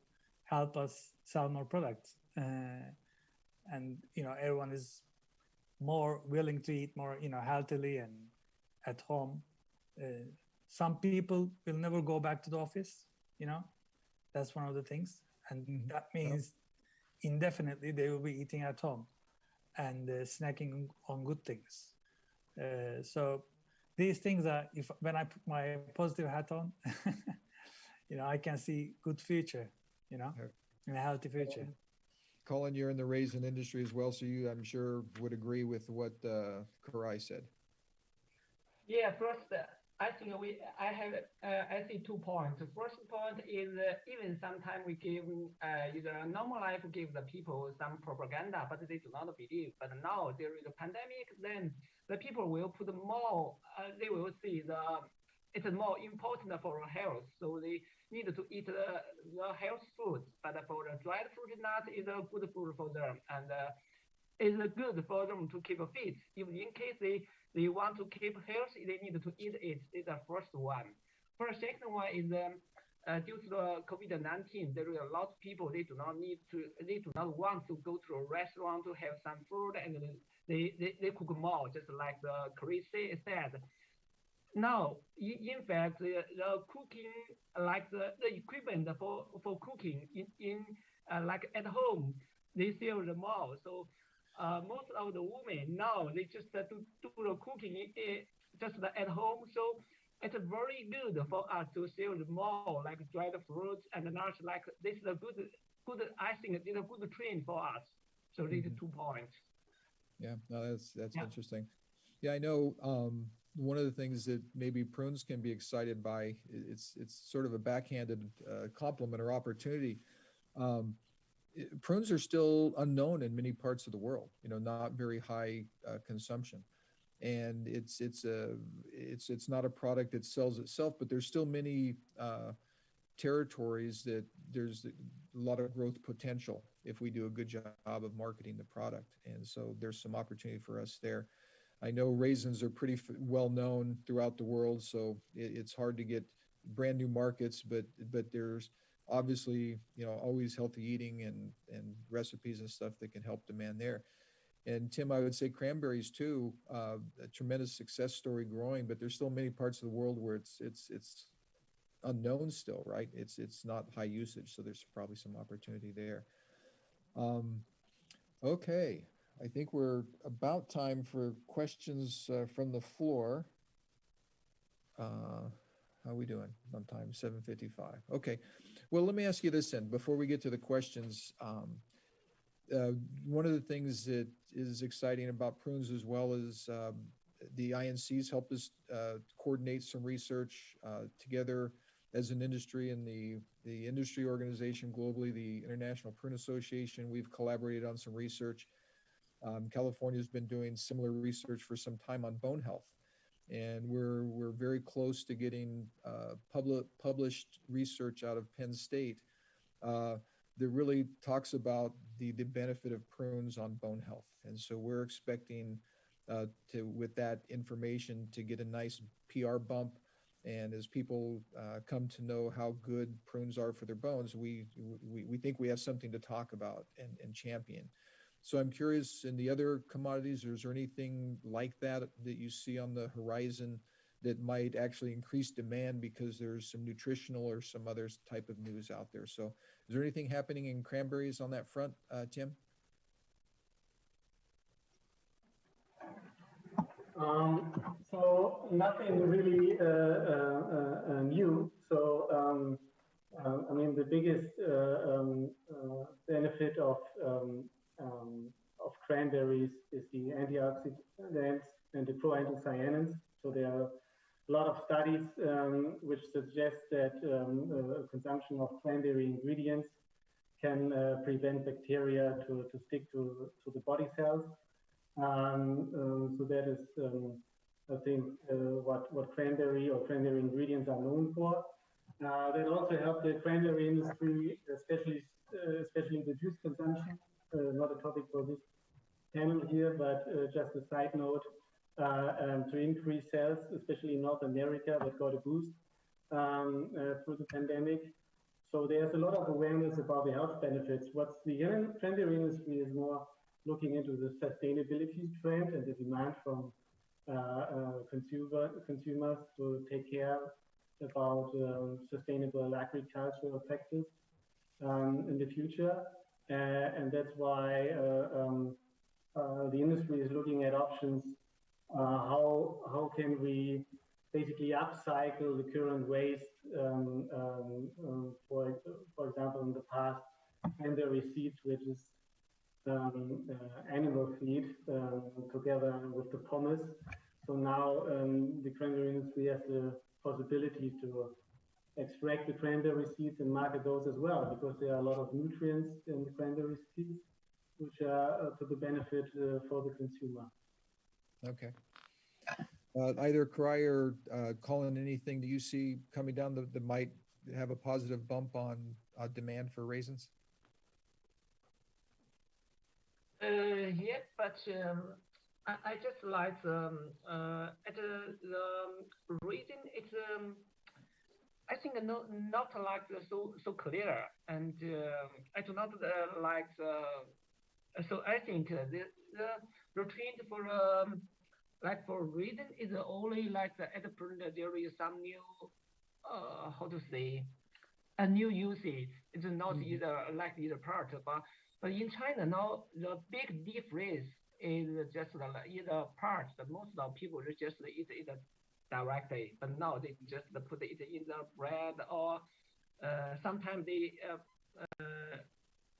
help us sell more products, and everyone is more willing to eat more healthily and at home. Some people will never go back to the office. That's one of the things, and that means indefinitely they will be eating at home and snacking on good things. So these things are, when I put my positive hat on, I can see good future, and a healthy future. Colin, you're in the raisin industry as well, so you, I'm sure, would agree with what Karai said. Yeah, first, I see 2 points. The first point is even sometimes we give either normal life give the people some propaganda, but they do not believe. But now there is a pandemic, then the people will put more. They will see it's more important for health, so they need to eat the health food. But for the dried fruit nut is a good food for them, and it's good for them to keep fit. If in case they want to keep healthy, they need to eat it. It's the first one. For the second one is due to the COVID-19, there are a lot of people they do not want to go to a restaurant to have some food, and they cook more, just like the Chris said. Now, in fact, the cooking, like the equipment for cooking in like at home, they sell them all. So most of the women now they just do the cooking just at home. So it's very good for us to sell more like dried fruits and nuts. Like this is a good. I think it's a good trend for us. So these are 2 points. Yeah, no, that's interesting. Yeah, I know. One of the things that maybe prunes can be excited by, it's sort of a backhanded compliment or opportunity. Prunes are still unknown in many parts of the world. Not very high consumption, and it's not a product that sells itself. But there's still many territories that there's a lot of growth potential if we do a good job of marketing the product, and so there's some opportunity for us there. I know raisins are pretty well known throughout the world, so it's hard to get brand new markets, but there's obviously, always healthy eating and recipes and stuff that can help demand there. And Tim, I would say cranberries too, a tremendous success story growing, but there's still many parts of the world where it's unknown still, right? It's not high usage, so there's probably some opportunity there. Okay. I think we're about time for questions from the floor. How are we doing on time? 7:55. Okay. Well, let me ask you this then. Before we get to the questions, one of the things that is exciting about prunes as well is the INCs help us coordinate some research together as an industry, and the industry organization globally, the International Prune Association. We've collaborated on some research. California's been doing similar research for some time on bone health, and we're very close to getting published research out of Penn State that really talks about the benefit of prunes on bone health. And so we're expecting with that information to get a nice PR bump. And as people come to know how good prunes are for their bones, we think we have something to talk about and champion. So I'm curious, in the other commodities, is there anything like that you see on the horizon that might actually increase demand because there's some nutritional or some other type of news out there? So is there anything happening in cranberries on that front, Tim? So nothing really new. So I mean, the biggest benefit of cranberries is the antioxidants and the proanthocyanins. So there are a lot of studies which suggest that consumption of cranberry ingredients can prevent bacteria to stick to the body cells. So that is, I think, what cranberry or cranberry ingredients are known for. That also helped the cranberry industry, especially the juice consumption. Not a topic for this panel here, but just a side note, to increase sales, especially in North America, that got a boost through the pandemic. So there's a lot of awareness about the health benefits. What's the cranberry industry is more looking into the sustainability trend and the demand from consumers to take care about sustainable agricultural practice in the future. And that's why the industry is looking at options. How can we basically upcycle the current waste? For example, in the past, cranberry seeds, which is animal feed together with the pomace. So now the cranberry industry has the possibility to extract the cranberry seeds and market those as well, because there are a lot of nutrients in the cranberry seeds, which are to the benefit for the consumer. Okay. Either Karai or Colin, anything that you see coming down that might have a positive bump on demand for raisins? Yeah, but I just like at the reason it's I think not like so clear, and I do not like so I think the trend for like for reason is only like at the point there is some new how to say a new usage. It's not either like either part, but in China now the big difference is just either part. That most of people just eat it directly, but now they just put it in the bread or sometimes they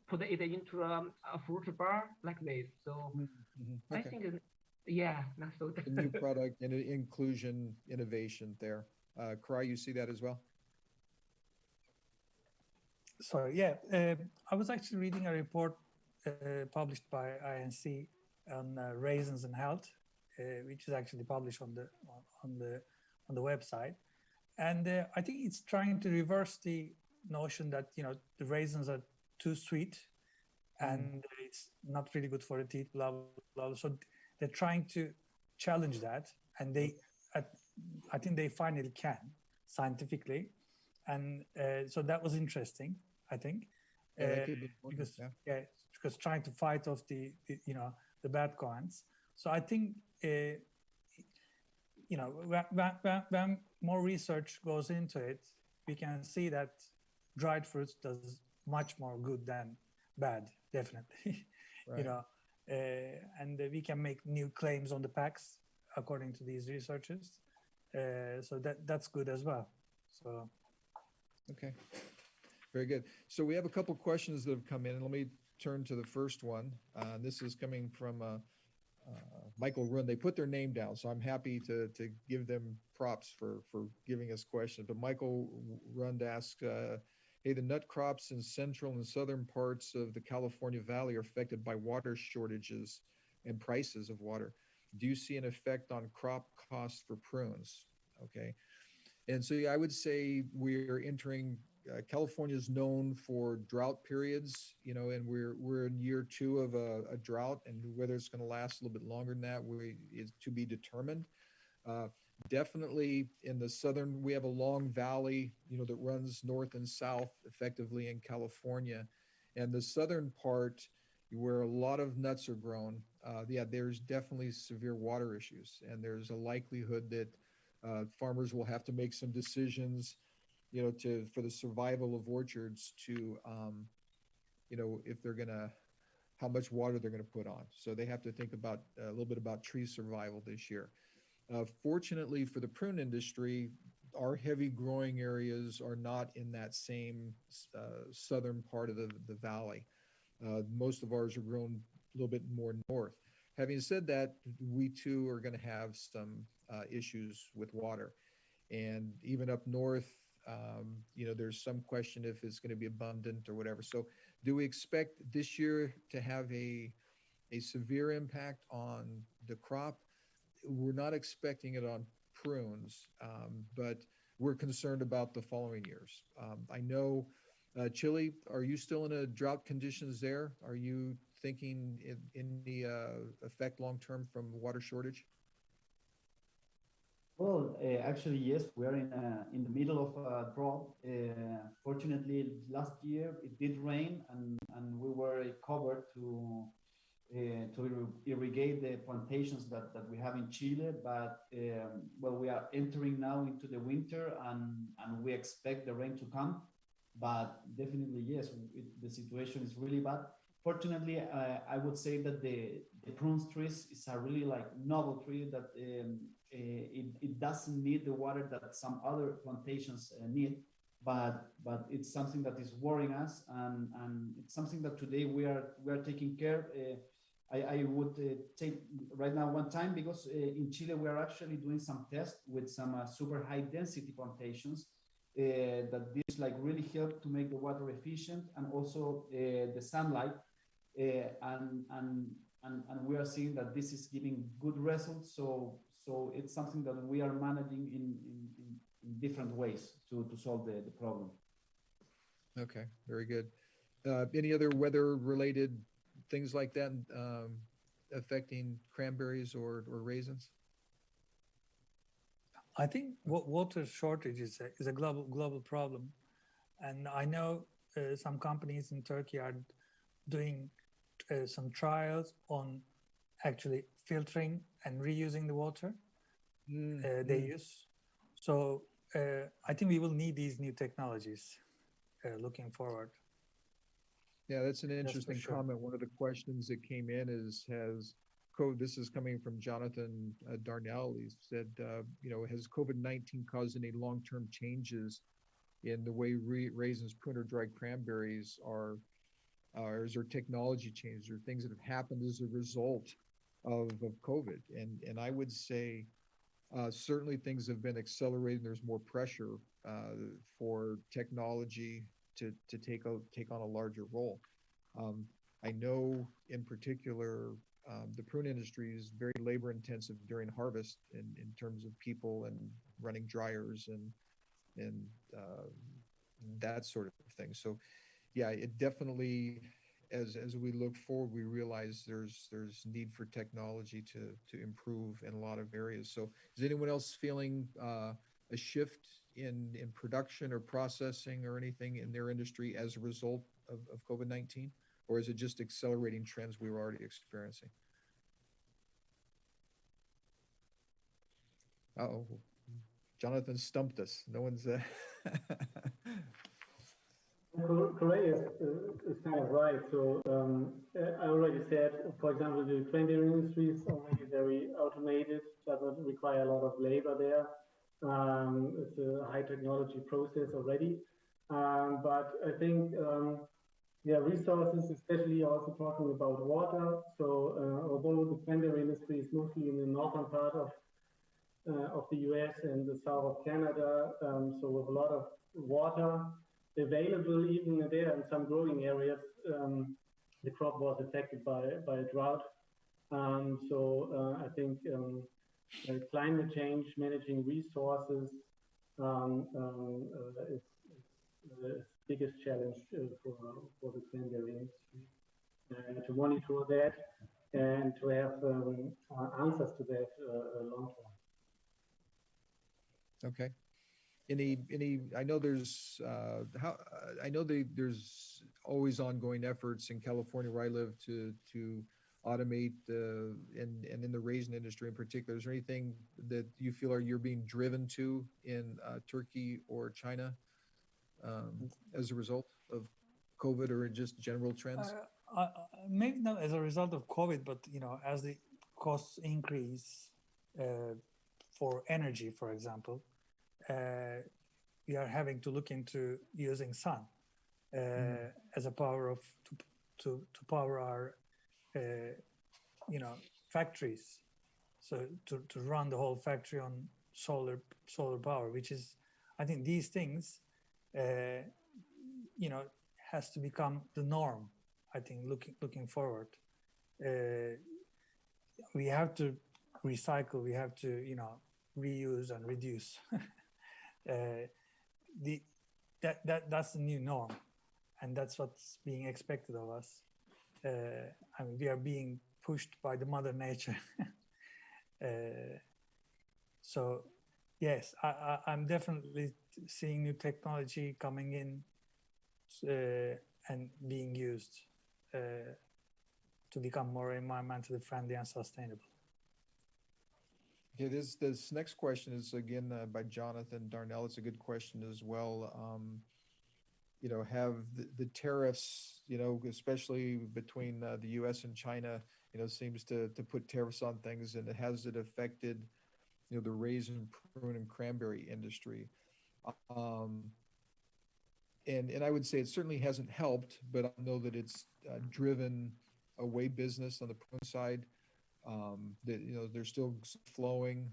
put it into a fruit bar like this. So Okay. I think, yeah, not so. A new product and inclusion, innovation there. Karai, you see that as well? So yeah, I was actually reading a report published by INC on raisins and health, which is actually published on the website, and I think it's trying to reverse the notion that the raisins are too sweet, and it's not really good for the teeth. Blah blah blah. So they're trying to challenge that, and I think they finally can scientifically, and so that was interesting. I think because trying to fight off the bad comments. So I think when more research goes into it, we can see that dried fruits does much more good than bad, definitely. Right. And we can make new claims on the packs according to these researchers. So that's good as well. So okay. Very good. So we have a couple questions that have come in, and let me turn to the first one. This is coming from Michael Rund. They put their name down, so I'm happy to give them props for giving us questions. But Michael Rund asks, hey, the nut crops in central and southern parts of the California Valley are affected by water shortages and prices of water. Do you see an effect on crop costs for prunes? Okay. And so I would say we're entering California is known for drought periods, and we're in year 2 of a drought, and whether it's going to last a little bit longer than that is to be determined. Definitely in the southern, we have a long valley, that runs north and south effectively in California, and the southern part where a lot of nuts are grown, there's definitely severe water issues, and there's a likelihood that farmers will have to make some decisions for the survival of orchards to, if they're how much water they're going to put on. So they have to think about a little bit about tree survival this year. Fortunately for the prune industry, our heavy growing areas are not in that same southern part of the valley. Most of ours are grown a little bit more north. Having said that, we too are going to have some issues with water. And even up north, there's some question if it's going to be abundant or whatever. So, do we expect this year to have a severe impact on the crop? We're not expecting it on prunes, but we're concerned about the following years. I know Chile, are you still in a drought conditions there? Are you thinking in the effect long term from water shortage? Well, actually, yes, we are in the middle of a drought. Fortunately, last year it did rain, and we were covered to irrigate the plantations that we have in Chile. But well, we are entering now into the winter, and we expect the rain to come. But definitely, yes, the situation is really bad. Fortunately, I would say that the prune trees is a really like novel tree that it doesn't need the water that some other plantations need, but it's something that is worrying us, and it's something that today we are taking care. I would take right now one time because in Chile we are actually doing some tests with some super high density plantations that this like really help to make the water efficient and also the sunlight and we are seeing that this is giving good results. So it's something that we are managing in different ways to solve the problem. Okay, very good. Any other weather related things like that affecting cranberries or raisins? I think water shortage is a global problem, and I know some companies in Turkey are doing some trials on actually filtering and reusing the water they use. So I think we will need these new technologies looking forward. Yeah, that's an interesting comment. One of the questions that came in is, this is coming from Jonathan Darnell. He said, has COVID-19 caused any long-term changes in the way raisins, prune, or dried cranberries are? Is there technology changes or things that have happened as a result of COVID? And I would say certainly things have been accelerated. There's more pressure for technology to take on a larger role. I know in particular the prune industry is very labor intensive during harvest in terms of people and running dryers and that sort of thing. So yeah, it definitely, as we look forward, we realize there's need for technology to improve in a lot of areas. So is anyone else feeling a shift in production or processing or anything in their industry as a result of COVID-19? Or is it just accelerating trends we were already experiencing? Uh-oh, Jonathan stumped us. No one's... Correct is kind of right. So I already said, for example, the cranberry industry is already very automated, doesn't require a lot of labor there. It's a high technology process already. But I think, resources, especially also talking about water. So although the cranberry industry is mostly in the northern part of the US and the south of Canada, so with a lot of water available even there in some growing areas, the crop was affected by a drought. So I think climate change, managing resources is the biggest challenge for the cranberry industry. To monitor that and to have answers to that long term. Okay. I know there's there's always ongoing efforts in California where I live to automate and in the raisin industry in particular. Is there anything that you feel you're being driven to in Turkey or China as a result of COVID or just general trends? Maybe not as a result of COVID, but as the costs increase for energy, for example, we are having to look into using sun as a power of to power our factories. So to run the whole factory on solar power, which is, I think these things, has to become the norm. I think looking forward, we have to recycle, we have to reuse and reduce. That's the new norm, and that's what's being expected of us. I mean, we are being pushed by the mother nature. So yes, I'm definitely seeing new technology coming in and being used to become more environmentally friendly and sustainable. Okay, this next question is again by Jonathan Darnell. It's a good question as well. Have the tariffs, especially between the U.S. and China, seems to put tariffs on things, and has it affected, the raisin, prune, and cranberry industry? And I would say it certainly hasn't helped, but I know that it's driven away business on the prune side. That they're still flowing,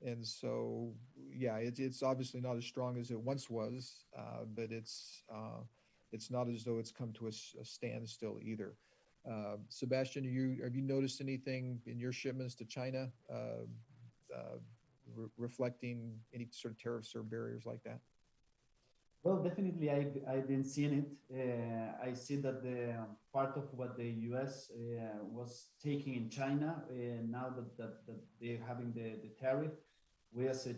and so yeah, it's obviously not as strong as it once was, but it's not as though it's come to a standstill either. Sebastian, have you noticed anything in your shipments to China reflecting any sort of tariffs or barriers like that? Well, definitely, I've been seeing it. I see that the part of what the U.S. Was taking in China, now that they're having the tariff, we as a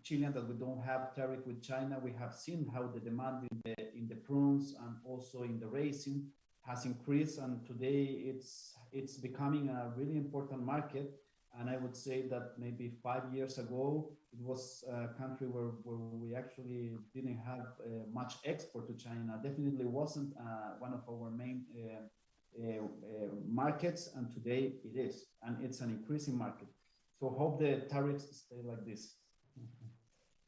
Chilean that we don't have tariff with China, we have seen how the demand in the prunes and also in the raisin has increased, and today it's becoming a really important market. And I would say that maybe 5 years ago, it was a country where we actually didn't have much export to China. Definitely wasn't one of our main markets, and today it is, and it's an increasing market. So hope the tariffs stay like this.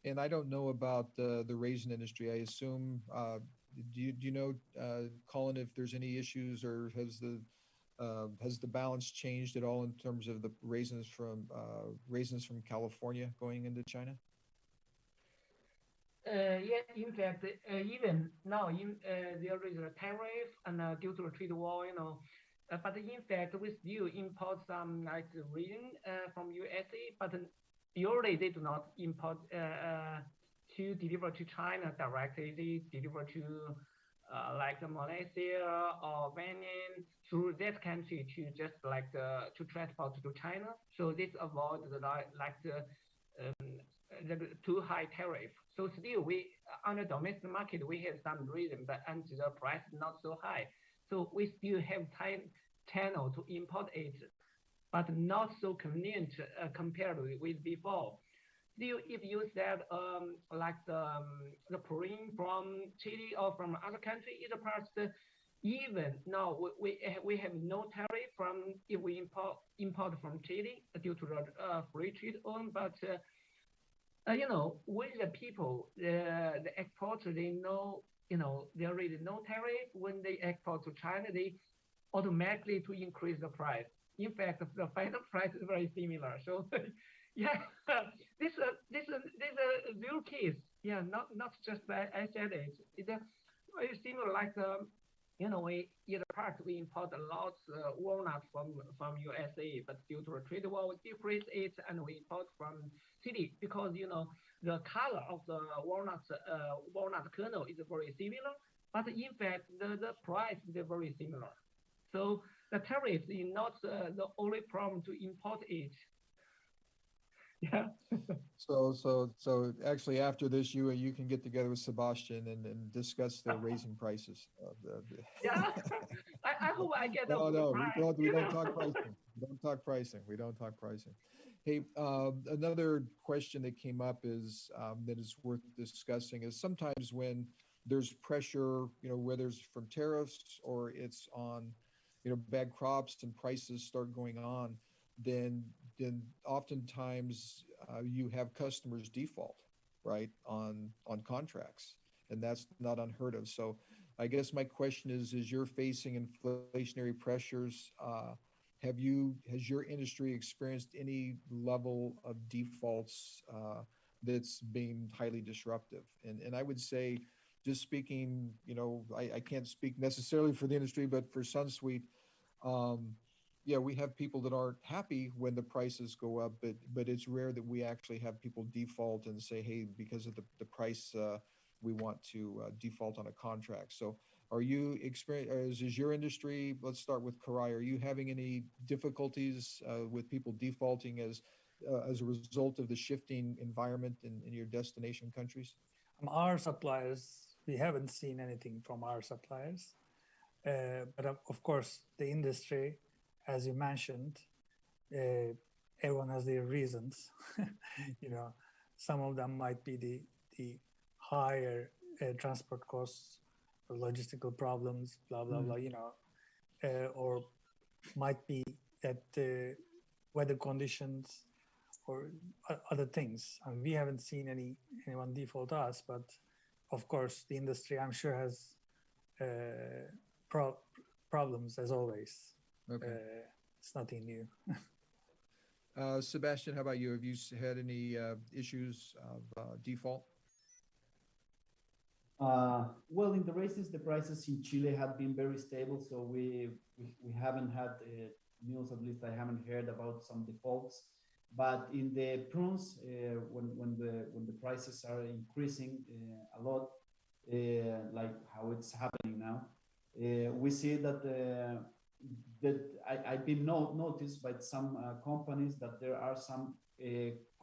And I don't know about the raisin industry. I assume, do you know, Colin, if there's any issues, or has the balance changed at all in terms of the raisins from California going into China? Yeah, in fact, even now, there is a tariff and due to the trade war, but in fact, we still import some like raisin from USA, but usually they do not import to deliver to China directly. They deliver to like Malaysia or Vietnam, through that country to just like to transport to China. So this avoids the too high tariff. So still we on the domestic market we have some reason, but and the price not so high. So we still have channel to import it, but not so convenient compared with before. Still, if you said like the prune from Chile or from other country, it appears even now we have no tariff from if we import from Chile due to the free trade on, but with the people, the exporter, they know, there is no tariff. When they export to China, they automatically to increase the price. In fact, the final price is very similar. So, yeah, this is a real case. Yeah, not just I said it. It's very similar. Like we in the past we import a lot walnuts from USA, but due to the trade war, we decrease it and we import from Chile because the color of the walnut kernel is very similar, but in fact the price is very similar. So the tariff is not the only problem to import it. Yeah. So actually, after this, you can get together with Sebastian and discuss the raisin prices. Yeah, I hope I get the price. We don't talk pricing. We don't talk pricing. Hey, another question that came up is that is worth discussing is sometimes when there's pressure, whether it's from tariffs or it's on, bad crops and prices start going on, then then oftentimes you have customers default, right, on contracts, and that's not unheard of. So I guess my question is, as you're facing inflationary pressures, has your industry experienced any level of defaults that's been highly disruptive? And I would say, just speaking, I can't speak necessarily for the industry, but for SunSuite, yeah, we have people that aren't happy when the prices go up, but it's rare that we actually have people default and say, hey, because of the price, we want to default on a contract. So are you is your industry, let's start with Karai, are you having any difficulties with people defaulting as a result of the shifting environment in your destination countries? Our suppliers, we haven't seen anything from our suppliers. But of course, the industry, as you mentioned, everyone has their reasons. Some of them might be the higher transport costs or logistical problems, blah, blah, blah, or might be that weather conditions or other things. And we haven't seen anyone default us, but of course, the industry, I'm sure, has problems as always. Okay. It's nothing new. Sebastian, how about you? Have you had any issues of default? Well, in the races, the prices in Chile have been very stable, so we haven't had news. At least I haven't heard about some defaults. But in the prunes, when the prices are increasing a lot, like how it's happening now, we see that I've been noticed by some companies that there are some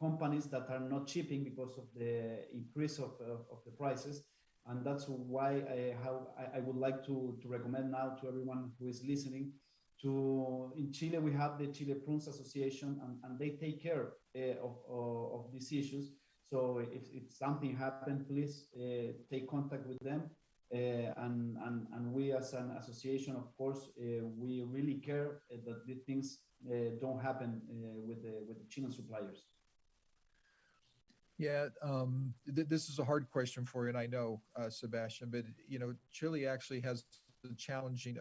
companies that are not shipping because of the increase of the prices. And that's why I would like to recommend now to everyone who is listening in Chile, we have the Chileprunes Association, and they take care of these issues. So if something happens, please take contact with them. And we as an association, of course, we really care that these things don't happen with the Chilean suppliers. Yeah, this is a hard question for you, and I know, Sebastian, but Chile actually has a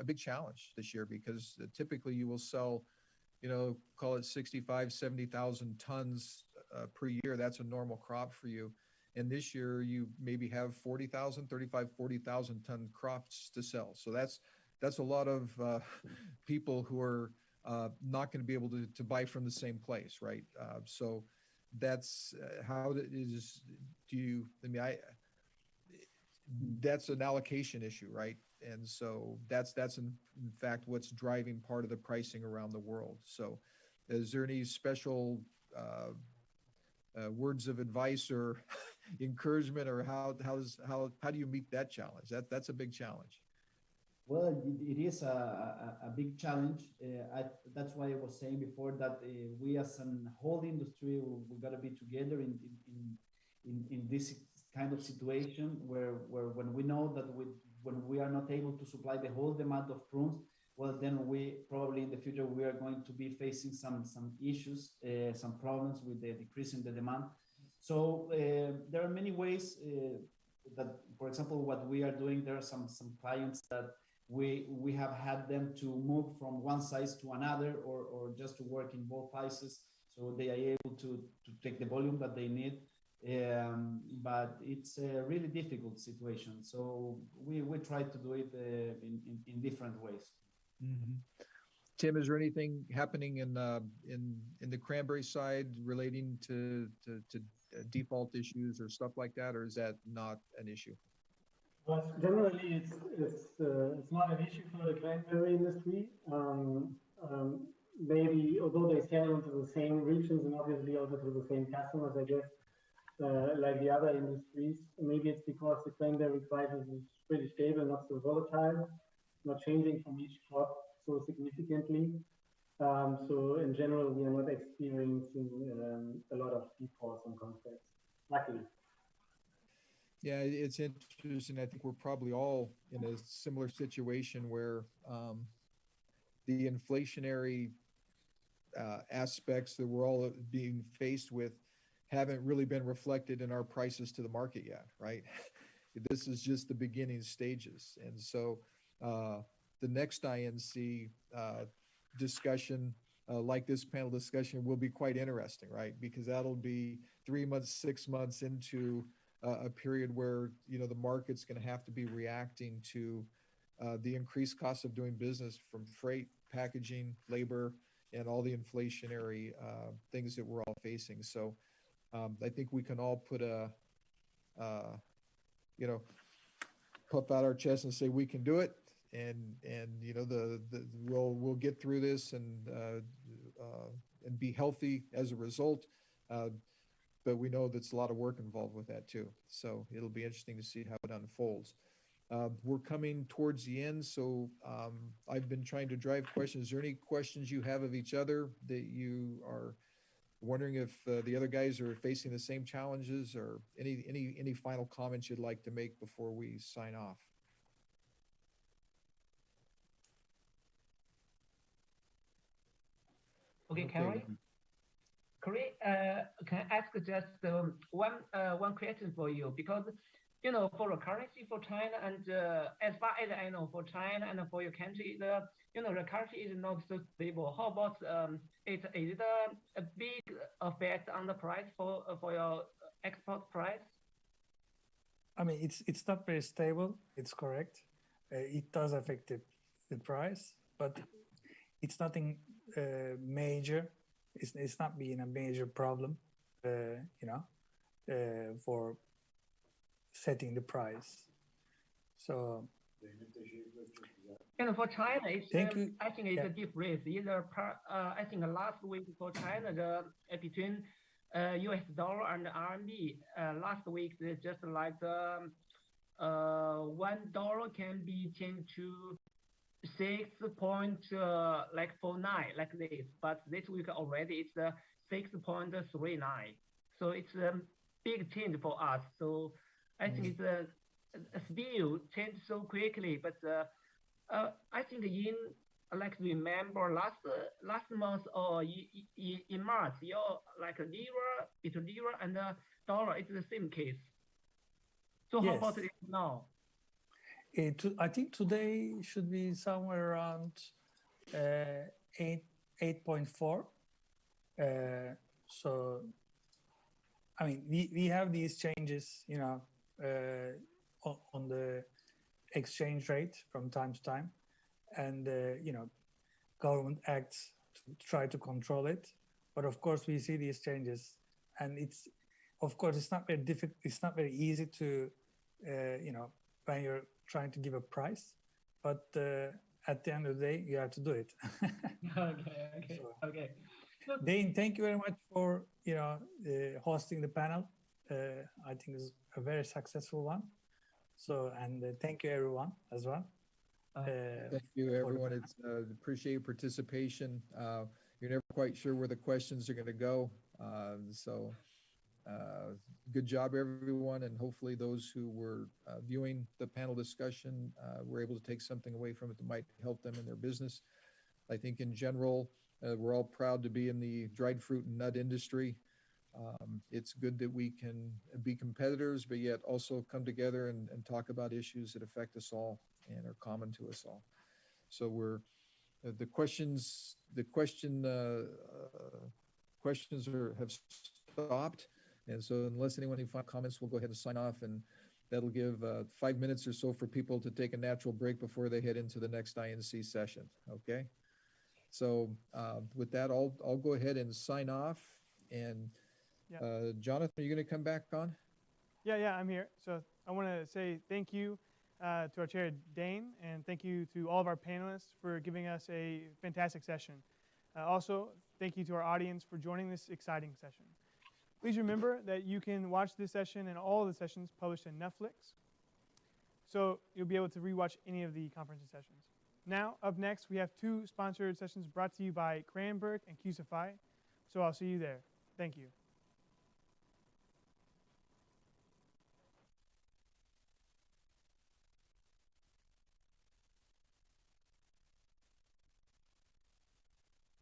big challenge this year, because typically you will sell, call it 65, 70,000 tons per year. That's a normal crop for you. And this year you maybe have 40,000 ton crops to sell. So that's a lot of people who are not going to be able to buy from the same place, right? So that's how it is. That's an allocation issue, right? And so that's in fact what's driving part of the pricing around the world. So is there any special words of advice or encouragement, or how do you meet that challenge? That's a big challenge. Well, it is a big challenge. That's why I was saying before that we as a whole industry, we got to be together in this kind of situation where when we know that when we are not able to supply the whole demand of prunes, well, then we probably in the future we are going to be facing some issues, some problems with the decrease in the demand. So there are many ways that, for example, what we are doing, there are some clients that we have had them to move from one size to another, or just to work in both sizes, so they are able to take the volume that they need. But it's a really difficult situation. So we try to do it in different ways. Mm-hmm. Tim, is there anything happening in the cranberry side relating to default issues or stuff like that, or is that not an issue? Well, generally, it's not an issue for the cranberry industry. Maybe although they sell into the same regions and obviously also to the same customers, I guess, like the other industries, maybe it's because the cranberry prices is pretty stable, not so volatile, not changing from each crop so significantly. So in general, we are not experiencing a lot of defaults on contracts, luckily. Yeah, it's interesting. I think we're probably all in a similar situation where the inflationary aspects that we're all being faced with haven't really been reflected in our prices to the market yet, right? This is just the beginning stages. And so the next INC discussion, like this panel discussion, will be quite interesting, right? Because that'll be 3 months, 6 months into a period where, you know, the market's going to have to be reacting to the increased cost of doing business from freight, packaging, labor, and all the inflationary things that we're all facing. So I think we can all put you know, puff out our chest and say we can do it, and you know, we'll get through this and be healthy as a result. But we know there's a lot of work involved with that too. So it'll be interesting to see how it unfolds. We're coming towards the end, so I've been trying to drive questions. Is there any questions you have of each other that you are wondering if the other guys are facing the same challenges, or any final comments you'd like to make before we sign off? Okay, Carrie? Correct. Can I ask just one question for you? Because, you know, for the currency for China, and as far as I know, for China and for your country, the currency is not so stable. How about is it a big effect on the price for your export price? I mean, it's not very stable. It's correct. It does affect the price, but it's nothing major. It's not being a major problem, you know, for setting the price. So, and for China, it's I think it's yeah. a difference. Either I think last week for China, between US dollar and RMB, last week it's just like $1 can be changed to 6.49 like this, but this week already it's 6.39. So it's a big change for us. So I think it's still changed so quickly, but I think like remember last month or in March, your like lira, between lira and dollar, it's the same case. So how about it now? I think today should be somewhere around 8.4. So, I mean, we have these changes, you know, on the exchange rate from time to time, and you know, government acts to try to control it. But of course, we see these changes, and it's not very difficult. It's not very easy to, you know, when you're trying to give a price, but at the end of the day, you have to do it. Okay. Dane, thank you very much for, you know, hosting the panel. I think it's a very successful one. So, and thank you everyone as well. Thank you everyone. It's appreciate your participation. You're never quite sure where the questions are going to go. So good job everyone, and hopefully those who were viewing the panel discussion were able to take something away from it that might help them in their business. I think in general, we're all proud to be in the dried fruit and nut industry. It's good that we can be competitors, but yet also come together and talk about issues that affect us all and are common to us all. So we're questions have stopped. And so unless anyone has final comments, we'll go ahead and sign off, and that'll give 5 minutes or so for people to take a natural break before they head into the next INC session. Okay. So with that, I'll go ahead and sign off. And Jonathan, are you going to come back on? Yeah, I'm here. So I want to say thank you to our chair, Dane, and thank you to all of our panelists for giving us a fantastic session. Also, thank you to our audience for joining this exciting session. Please remember that you can watch this session and all of the sessions published in Netflix, so you'll be able to rewatch any of the conference sessions. Now, up next, we have 2 sponsored sessions brought to you by Cranberg and QSFI, so I'll see you there. Thank you.